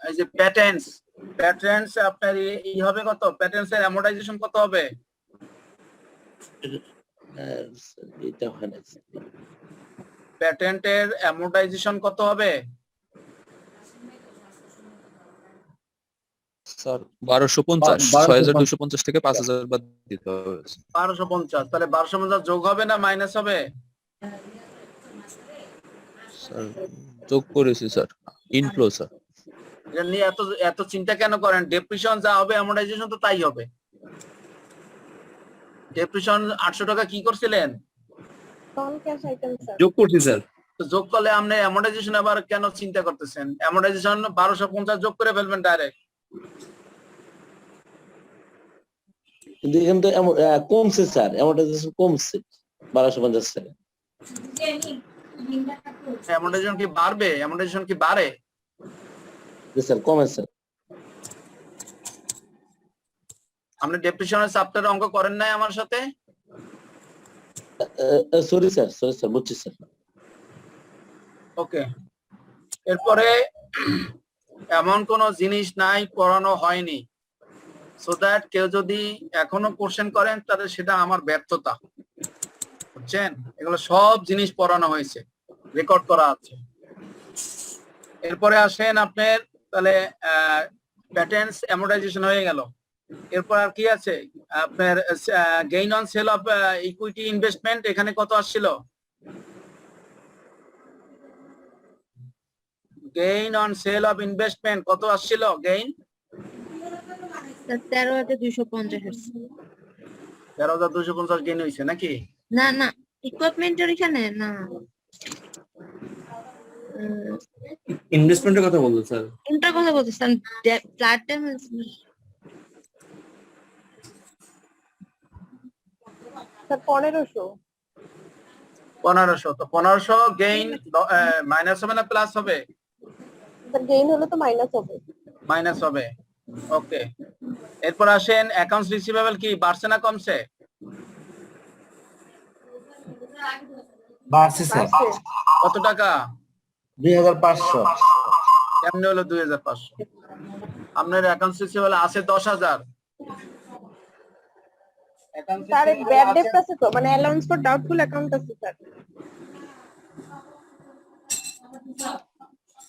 A: এই যে প্যাটেন্টস আপনার ই হবে কত? প্যাটেন্টস এর অ্যামোর্টাইজেশন কত হবে?
F: এটা হয় না
A: প্যাটেন্টের অ্যামোর্টাইজেশন কত হবে?
L: স্যার 1250, 6,250 থেকে 5,000 বাদ দিতে হবে।
A: 1250। তাহলে 1250 যোগ হবে না মাইনাস হবে?
L: স্যার যোগ করেছি স্যার, ইনফ্লো স্যার।
A: এটা নিয়ে এত চিন্তা কেন করেন? ডেপ্রিসিয়েশন যা হবে অ্যামোর্টাইজেশন তো তাই হবে। ডেপ্রিসিয়েশন 800 টাকা কি করছিলেন?
C: নন ক্যাশ আইটেম স্যার।
E: যোগ করছি স্যার।
A: তো যোগ করলে আপনি অ্যামোর্টাইজেশন আবার কেন চিন্তা করতেছেন? অ্যামোর্টাইজেশন 1250 যোগ করে ফেলবেন ডাইরেক্ট।
F: কিন্তু এখানে তো কমছে স্যার, অ্যামোর্টাইজেশন কমছে 1250 টাকা।
A: অ্যামোর্টাইজেশন কি বাড়বে? অ্যামোর্টাইজেশন কি বাড়ে?
F: জি স্যার কমে স্যার।
A: আপনি ডেপ্রিসিয়েশনের চ্যাপ্টারে অঙ্ক করেন নাই আমার সাথে?
F: সরি স্যার বুঝছি স্যার।
A: ওকে। এরপরে এমন কোন জিনিস নাই পড়ানো হয়নি, সো দ্যাট কেউ যদি এখনো কোশ্চেন করেন তাহলে সেটা আমার ব্যর্থতা, বুঝছেন? এগুলো সব জিনিস পড়ানো হয়েছে, রেকর্ড করা আছে। এরপরে আসেন আপনার তাহলে প্যাটেন্টস অ্যামোর্টাইজেশন হয়ে গেল। এরপর আর কি আছে আপনার? Gain on sale of equity investment, এখানে কত আসছিল? Gain on sale of investment কত আসছিল? গেইন
K: 13,250
A: 13,250 গেইন হয়েছে নাকি?
K: না ইকুইপমেন্টের এখানে না,
E: ইনভেস্টমেন্টের কথা বলতো স্যার।
K: কোনটার কথা বলতেছেন? Flat damage
C: sir 1,500।
A: 1500। তো 1500 গেইন মাইনাস হবে না প্লাস হবে?
C: স্যার গেইন হলে তো মাইনাস হবে।
A: মাইনাস হবে। ওকে। এরপর আসেন অ্যাকাউন্টস রিসিভেবল কি বাড়ছে না কমছে?
F: বাড়ছে স্যার।
A: কত টাকা?
F: 2,500।
A: কেমনে হলো 2,500? আপনার অ্যাকাউন্টস রিসিভেবল আছে 10,000।
C: স্যার ব্যাড ডেট আছে তো, মানে অ্যালাউন্স ফর ডাউটফুল অ্যাকাউন্ট আছে স্যার।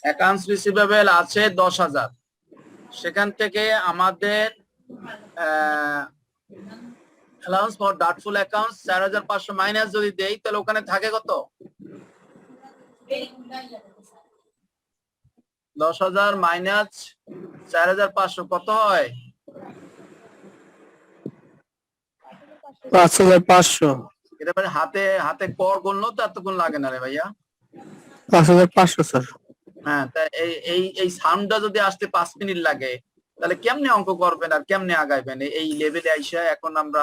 A: অ্যাকাউন্টস রিসিভেবল আছে 10,000, সেখান থেকে আমাদের allowance for doubtful accounts 4,500 minus যদি দেই তাহলে ওখানে থাকে কত? 10,000 মাইনাস 4,500 কত হয়?
H: 5,500
A: এটা মানে হাতে হাতে কর গুনলো তো এতক্ষণ লাগে না রে ভাইয়া।
H: 5,500 স্যার।
A: হ্যাঁ, তা এই সাউন্ডটা যদি আসতে 5 মিনিট লাগে তাহলে কেমনে অঙ্ক করবেন আর কেমনে আগাইবেন? এই লেভেলে আইসা এখন আমরা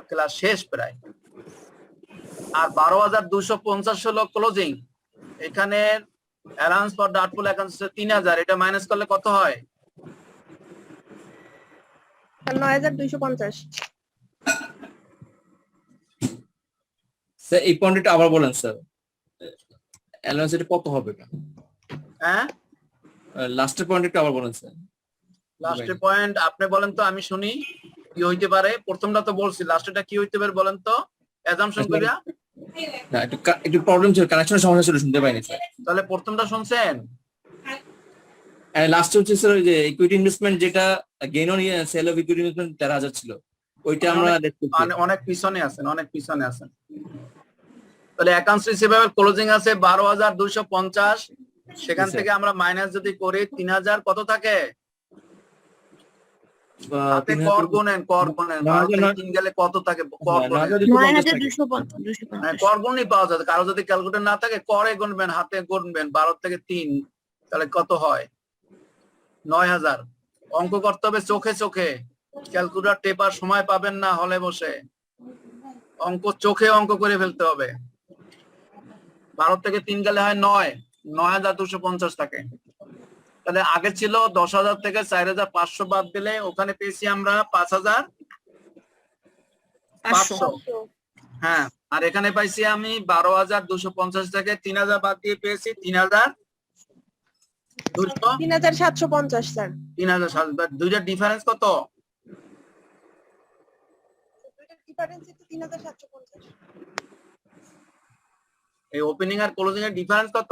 A: ক্লাস শেষ প্রায়। আর 12,250 হলো ক্লোজিং। এখানে অ্যালাউন্স ফর ডাউটফুল অ্যাকাউন্টস 3,000, এটা মাইনাস করলে কত হয়?
C: 9,250।
E: স্যার এই পয়েন্টটা আবার বলেন স্যার, অ্যালাউন্স এটা কত হবে?
A: হ্যাঁ,
E: লাস্টের পয়েন্টটা আবার বলেন স্যার।
A: লাস্টের পয়েন্ট আপনি বলেন তো, আমি শুনি কি হইতে পারে। প্রথমটা তো বলছি, লাস্টেরটা কি হইতে পারে বলেন তো, অ্যাজাম্পশন কইরা।
E: না, একটু প্রবলেম ছিল, কানেকশনের সমস্যা ছিল, শুনতে পাইনি স্যার।
A: তাহলে প্রথমটা শুনছেন?
E: লাস্ট হচ্ছে স্যার ওই যে ইকুইটি ইনভেস্টমেন্ট, যেটা gain on sale of equity investment 13,000 ছিল, ওইটা আমরা
A: অনেক পিছনে আছেন, অনেক পিছনে আছেন। তাহলে অ্যাকাউন্টস রিসিভেবল ক্লোজিং আছে 12,250, সেখান থেকে আমরা মাইনাস যদি করি 3,000 কত থাকে? হাতে কর গুনেন, কর গুনেন, 3 গেলে কত থাকে? কর গুনেন,
K: 9,250
A: কর গুনই পাওয়া যাবে। কারো যদি ক্যালকুলেটর না থাকে করে গুনবেন, হাতে গুনবেন 12 থেকে 3, তাহলে কত হয়? 9,000। অঙ্ক করতে হবে চোখে চোখে, ক্যালকুলেটর টেপার সময় পাবেন না হলে বসে, অঙ্ক চোখে অঙ্ক করে ফেলতে হবে। 12 থেকে 3 গেলে হয় 9,250 থাকে। তাহলে আগে ছিল 10,000 থেকে 4,500 বাদ দিলে ওখানে পেয়েছি আমরা 5,500। হ্যাঁ, আর এখানে পাইছি আমি 12,250 থেকে 3,000 বাদ দিয়ে পেয়েছি
C: 3,750 স্যার।
A: 3,700। দুইটা ডিফারেন্স কত?
C: ডিফারেন্স হচ্ছে 3,750।
A: এই ওপেনিং আর ক্লোজিং এর ডিফারেন্স কত?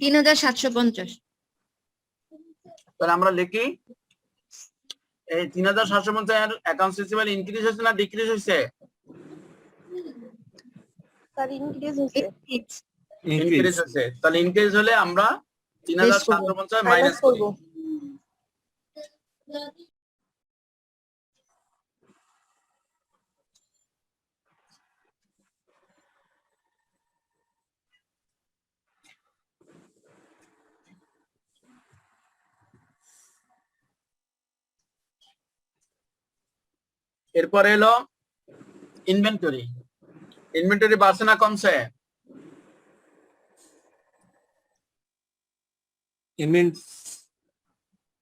K: 3,750।
A: তাহলে আমরা লিখি এই 3,750 অ্যাকাউন্টস রিসিভেবল ইনক্রিজ হয়েছে না ডিক্রিজ হয়েছে?
C: স্যার ইনক্রিজ হচ্ছে।
A: ইনক্রিজ হয়েছে। তাহলে ইনক্রিজ হলে আমরা 3,750 মাইনাস করব। এরপরে এলো ইনভেন্টরি। ইনভেন্টরি বাড়ছে না কমছে?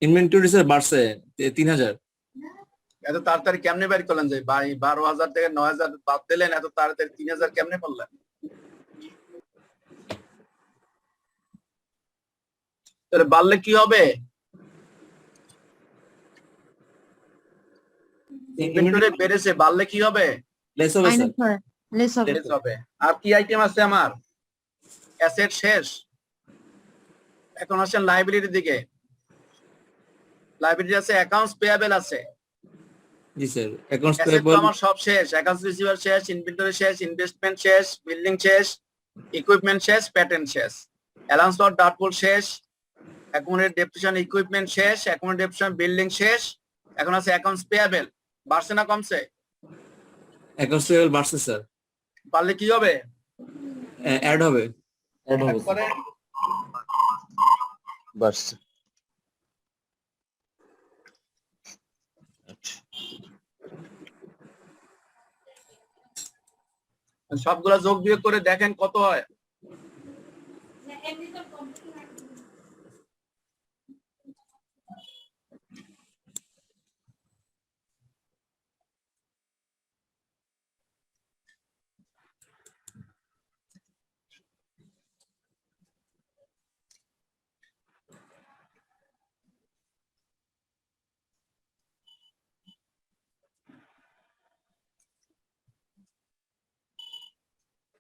E: ইনভেন্টরি স্যার বাড়ছে 3,000।
A: এত তাড়াতাড়ি কেমনে বের করলেন যে ভাই? 12,000 থেকে 9,000 বাদ দিলেন, এত তাড়াতাড়ি 3,000 কেমনে করলেন? তাহলে বাড়লে কি হবে? ইনভেন্টরি বেড়েছে, বাড়লে কি হবে?
E: লেস হবে স্যার,
K: লেস হবে।
A: লেস হবে। আর কি আইটেম আছে আমার? অ্যাসেট শেষ, এখন আসেন লাইবিলিটির দিকে। লাইবিলিটি আছে, অ্যাকাউন্টস পেয়াবেল আছে।
E: জি স্যার, অ্যাকাউন্টস
A: অ্যাসেট তো
E: পেয়েবল
A: আমার সব শেষ, অ্যাকাউন্টস রিসিভার শেষ, ইনভেন্টরি শেষ, ইনভেস্টমেন্ট শেষ, বিল্ডিং শেষ, ইকুইপমেন্ট শেষ, প্যাটেন্ট শেষ, অ্যালাউন্স ফর ডাউটফুল শেষ, অ্যাকাউন্টের ডেপ্রিসিয়েশন ইকুইপমেন্ট শেষ, অ্যাকাউন্টের ডেপ্রিসিয়েশন বিল্ডিং শেষ। এখন আছে অ্যাকাউন্টস পেয়াবেল। বাড়ছে না কমছে?
E: অ্যাকাউন্টস পেয়েবল বাড়ছে স্যার।
A: পারলে কি হবে?
E: অ্যাড হবে।
A: করে
I: বাড়ছে।
A: সবগুলা যোগ বিয়োগ করে দেখেন কত হয়।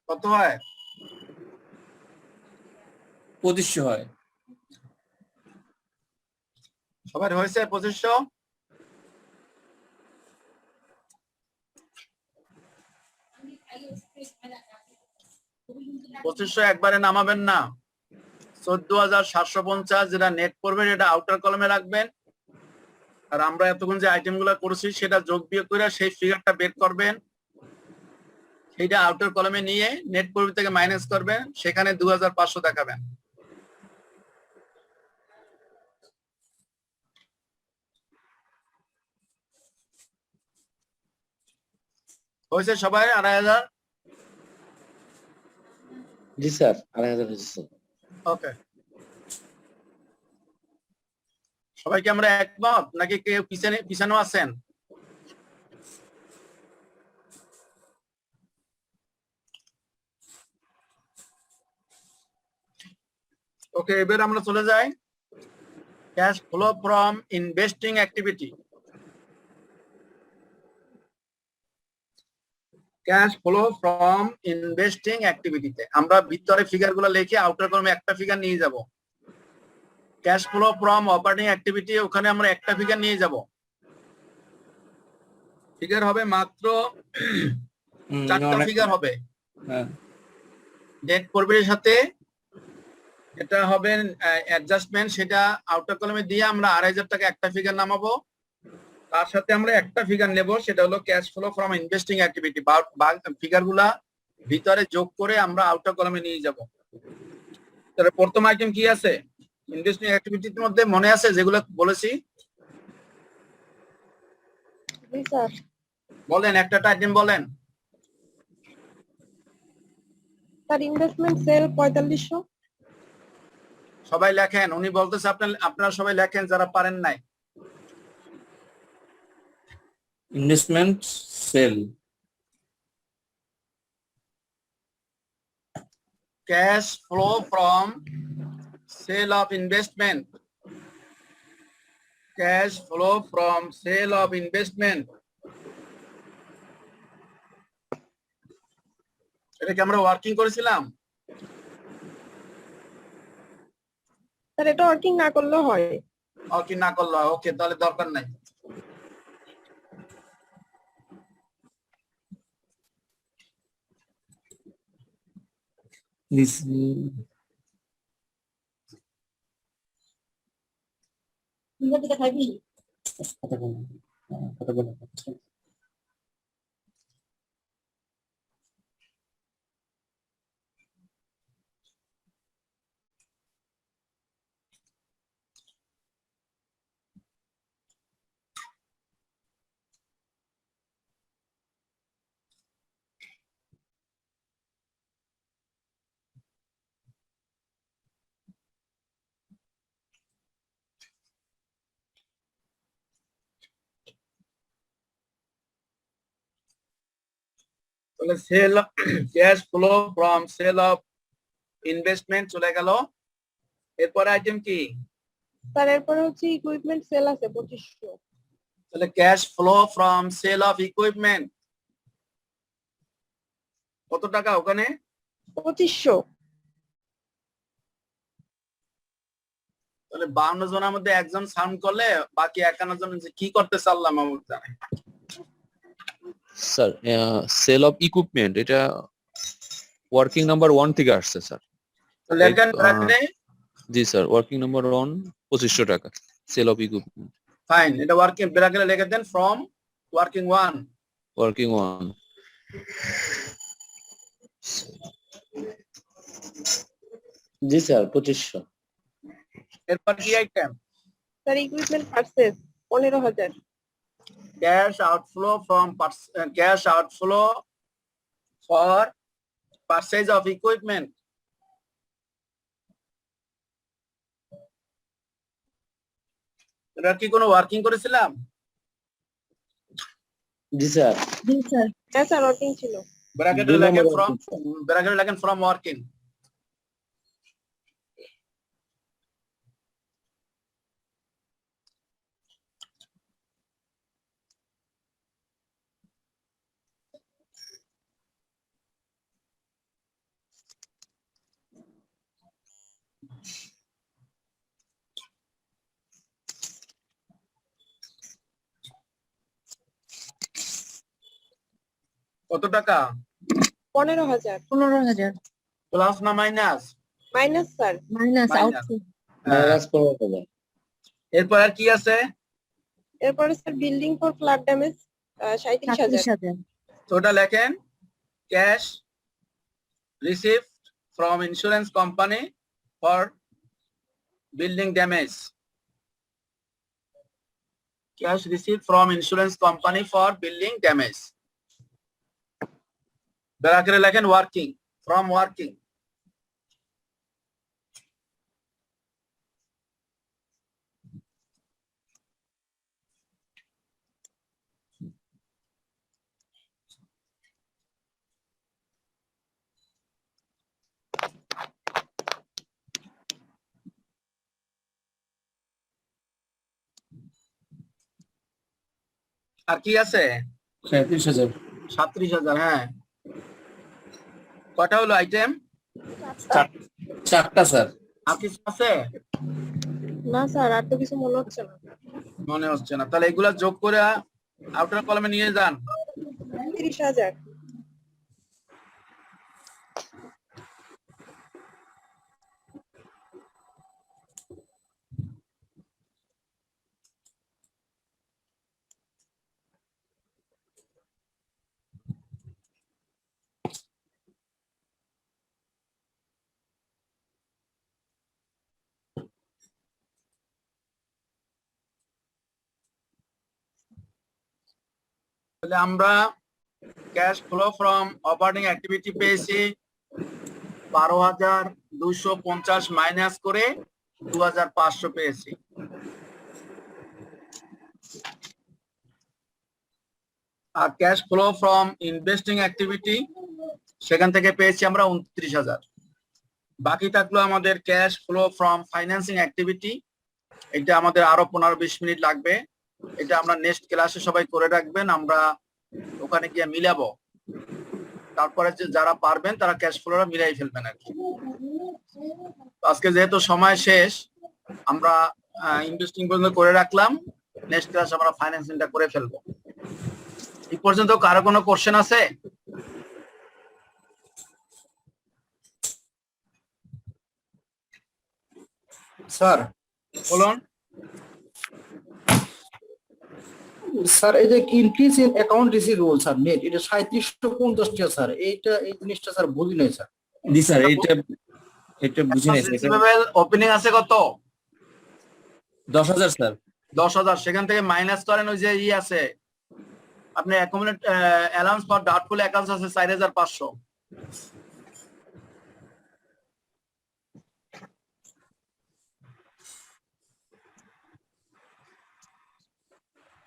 A: কত হয়?
E: 2500 হয়।
A: সবার হয়েছে 2500? 2500 একবারে নামাবেন না, 14,750 যেটা নেট পড়বে এটা আউটার কলমে রাখবেন। আর আমরা এতক্ষণ যে আইটেম গুলা করেছি সেটা যোগ বিয়োগ করে সেই ফিগারটা বের করবেন, সেইটা আউটার কলমে নিয়ে নেট পড়বে থেকে মাইনাস করবেন, সেখানে 2,500 দেখাবেন। হয়েছে সবাই 2,500?
F: জি স্যার 2,500 হয়েছে স্যার।
A: ওকে, সবাই কি আমরা একমত নাকি কেউ পিছানো আছেন? ওকে, এবার আমরা চলে যাই cash flow from investing activity. Cash flow from investing অ্যাক্টিভিটিতে আমরা ভিতরে ফিগার গুলো লিখে আউটার কলমে একটা ফিগার নিয়ে যাব। Cash flow from operating activity ওখানে আমরা একটা ফিগার নিয়ে যাব। ফিগার হবে মাত্র 4টা ফিগার হবে। নেট পরিবের সাথে এটা হবে অ্যাডজাস্টমেন্ট, সেটা আউটার কলমে দিয়ে আমরা 2,500 টাকা একটা ফিগার নামাবো। তার সাথে আমরা একটা ফিগার নেব, সেটা হলো cash flow from investing activity. Figure গুলা ভিতরে যোগ করে আমরা আউটার কলমে নিয়ে যাব। তাহলে প্রথম আইটেম কি আছে ইনভেস্টিং অ্যাক্টিভিটির মধ্যে, মনে আছে যেগুলো বলেছি?
C: জি স্যার।
A: বলেন, একটা আইটেম বলেন।
C: Sir investment sale 4500।
A: সবাই লেখেন, উনি বলতেছে আপনারা সবাই লেখেন যারা পারেন নাই।
E: Investment sale,
A: cash flow from sale of investment, cash flow from sale of investment. এটা কি আমরা ওয়ার্কিং করেছিলাম?
C: স্যার এটা ওয়ার্কিং না করলেও হয়।
A: ওয়ার্কিং না করলে হয়, ওকে, তাহলে দরকার নাই।
E: this
A: তাহলে sale cash flow from sale of investment চলে গেল। এরপর আইটেম কি?
C: স্যার এরপরে হচ্ছে ইকুইপমেন্ট সেল আছে 2500।
A: তাহলে cash flow from sale of equipment কত টাকা ওখানে?
C: 2500।
A: তাহলে 52 জনের মধ্যে একজন সাউন্ড করলে বাকি 51 জন যে কি করতে চাল্লাম আমার জানে।
L: স্যার সেল অফ ইকুইপমেন্ট এটা ওয়ার্কিং নাম্বার 1 থেকে আসছে স্যার।
A: লেখেন ব্র্যাকেটে।
L: জি স্যার, ওয়ার্কিং নাম্বার 1 2500 টাকা সেল অফ ইকুইপমেন্ট।
A: ফাইন, এটা ওয়ার্কিং ব্র্যাকেটে লিখে দেন ফ্রম ওয়ার্কিং 1।
L: ওয়ার্কিং 1
F: জি স্যার 2500।
A: এরপর কি item?
C: Sir equipment purchase 15000।
A: Cash outflow from cash outflow for purchase of equipment. এটা কি কোনো ওয়ার্কিং করেছিলাম?
F: জি স্যার।
K: জি স্যার।
C: হ্যাঁ স্যার ওয়ার্কিং ছিল।
A: ব্র্যাকেটে লেখেন ফ্রম ওয়ার্কিং। কত টাকা?
C: 15000।
K: 15000।
A: প্লাস না minus?
C: Minus sir.
K: Minus
A: Minus.
K: Outflow.
F: Minus 15,000।
A: এরপর আর কি আছে?
C: এরপরে sir building for flood damage 37,000।
K: 37,000।
A: তো ওটা লেখেন cash received from insurance company for building damage. Cash received from insurance company for building damage. দয়া করে লেখেন ওয়ার্কিং, ফ্রম ওয়ার্কিং। আর কি আছে?
E: 37,000।
A: 37,000। হ্যাঁ, কটা হলো আইটেম?
E: 4টা স্যার।
A: আর কিছু আছে?
C: না স্যার, আর তো কিছু মনে হচ্ছে না।
A: মনে হচ্ছে না, তাহলে এগুলা যোগ করে আউটার কলামে নিয়ে যান।
C: 30,000।
A: তাহলে আমরা cash flow from operating activity পেয়েছি 12,250 মাইনাস করে 2,500 পেয়েছি। আর cash flow from investing activity সেখান থেকে পেয়েছি আমরা 29,000। বাকি থাকলো আমাদের cash flow from financing activity. এটা আমাদের আরো 15-20 মিনিট লাগবে। এটা আমরা নেক্সট ক্লাসে সবাই করে রাখবেন, আমরা ওখানে গিয়ে মিলাবো। তারপরে যে যারা পারবেন তারা ক্যাশ ফ্লোটা মিলাই ফেলবেন আর কি। আজকে যেহেতু সময় শেষ, আমরা ইনভেস্টিং পর্যন্ত করে রাখলাম, নেক্সট ক্লাস আমরা ফাইন্যান্সিংটা করে ফেলবো। এই পর্যন্ত কারো কোনো কোশ্চেন আছে?
M: স্যার
A: বলুন।
M: স্যার এই যে increase in account receivable sir net এটা 3750 টাকা স্যার, এইটা এই জিনিসটা স্যার বুঝি নাই স্যার।
E: জি স্যার, এটা বুঝি নাই স্যার।
A: রিসিভেবল ওপেনিং আছে কত?
E: 10,000 স্যার।
A: 10,000। সেখান থেকে মাইনাস করেন ওই যে ই আছে, আপনি accumulate allowance for doubtful accounts আছে 4,500।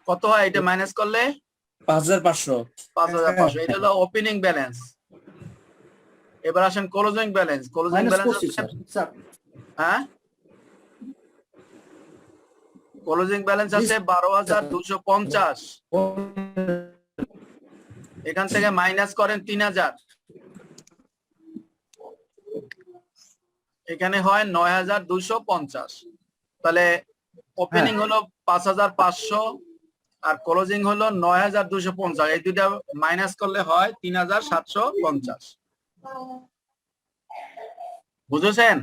A: কত হয় এটা মাইনাস করলে?
E: 5,500।
A: 5,500। এটা হলো ওপেনিং ব্যালেন্স। এবার আসেন closing balance. Closing balance
M: sir
A: হ্যাঁ, ক্লোজিং ব্যালেন্স আছে 12,250। এখান থেকে মাইনাস করেন 3,000, এখানে হয় 9,250। তাহলে ওপেনিং হলো 5,500 আর ক্লোজিং হলো 9,250। এই দুইটা মাইনাস করলে হয় 3,750। বুঝেছেন?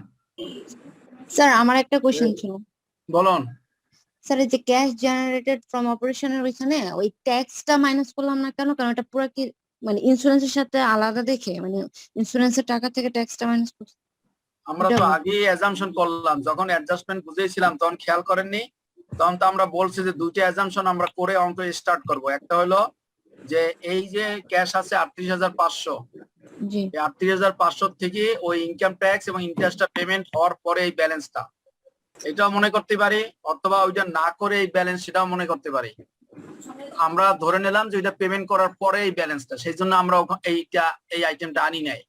K: স্যার আমার একটা কোশ্চেন ছিল।
A: বলুন।
K: স্যার এই যে ক্যাশ জেনারেটেড ফ্রম অপারেশনের ওইখানে ওই ট্যাক্সটা মাইনাস করলাম না কেন? কারণ এটা পুরো কি মানে ইন্স্যুরেন্সের সাথে আলাদা দেখে, মানে ইন্স্যুরেন্সের টাকা থেকে ট্যাক্সটা মাইনাস করছে।
A: আমরা তো আগেই অ্যাজাম্পশন করলাম, যখন অ্যাডজাস্টমেন্ট বুঝিয়েছিলাম তখন খেয়াল করেননি? তখন তো আমরা বলছি যে দুইটা অ্যাজাম্পশন আমরা করে অঙ্ক স্টার্ট করব। একটা হলো যে এই যে ক্যাশ আছে 38,500,
K: জি।
A: এই 38,500 থেকে ওই ইনকাম ট্যাক্স এবং ইন্টারেস্টটা পেমেন্ট হওয়ার পরে এই ব্যালেন্সটা, এটাও মনে করতে পারি, অথবা ওইটা না করে এই ব্যালেন্স সেটাও মনে করতে পারি। আমরা ধরে নিলাম যে ওইটা পেমেন্ট করার পরে এই ব্যালেন্সটা, সেই জন্য আমরা এই আইটেমটা আনি নাই।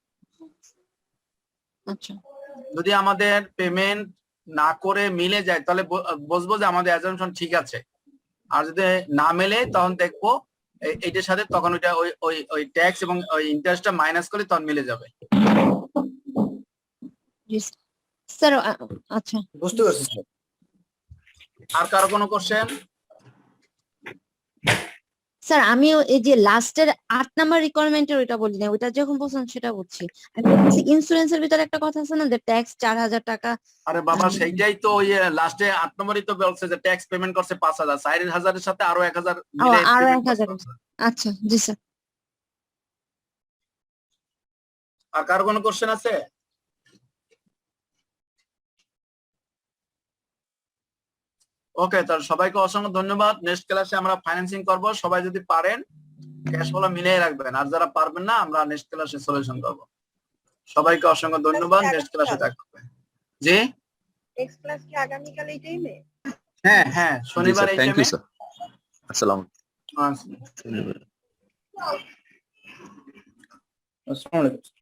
K: আচ্ছা।
A: যদি আমাদের পেমেন্ট না করে মিলে যায় তাহলে বুঝবো যে আমাদের অ্যাজাম্পশন ঠিক আছে। আর যদি না মেলে তখন দেখবো এইটার সাথে, তখন ওইটা ওই ট্যাক্স এবং ওই ইন্টারেস্টটা মাইনাস করলে তখন মিলে যাবে।
K: স্যার আচ্ছা,
M: বুঝতে পারছি স্যার।
A: আর কারো কোনো কোশ্চেন?
K: স্যার আমিও এই যে লাস্টের 8 নাম্বার রিকোয়ারমেন্টের ওইটা বলি না, ওইটা যখন বলছেন সেটা বলছি। আমি বলছি ইন্স্যুরেন্সের ভিতরে একটা কথা আছে না যে ট্যাক্স 4000 টাকা।
A: আরে বাবা সেইটাই তো ওই লাস্টে 8 নম্বরই তো বলছে যে ট্যাক্স পেমেন্ট করছে 5000, 4000 এর সাথে আরো 1000
K: ও,
A: মিলে
K: আরো
A: payment
K: 1000
A: করছে।
K: আচ্ছা জি স্যার।
A: আর কার কোনো কোশ্চেন আছে? ওকে, তাহলে সবাইকে অসংখ্য ধন্যবাদ। নেক্সট ক্লাসে আমরা ফাইন্যান্সিং করব, সবাই যদি পারেন ক্যাশ ফ্লো মিলিয়ে রাখবেন, আর যারা পারবেন না আমরা নেক্সট ক্লাসে সলিউশন করব। সবাইকে অসংখ্য ধন্যবাদ, নেক্সট ক্লাসে দেখা হবে। জি
C: নেক্সট ক্লাস কি আগামীকাল এই টাইমে?
A: হ্যাঁ হ্যাঁ, শনিবার এই
L: থ্যাংক ইউ
A: টাইমে।
L: স্যার। আসসালাম।
A: আচ্ছা।
M: আসসালামু আলাইকুম।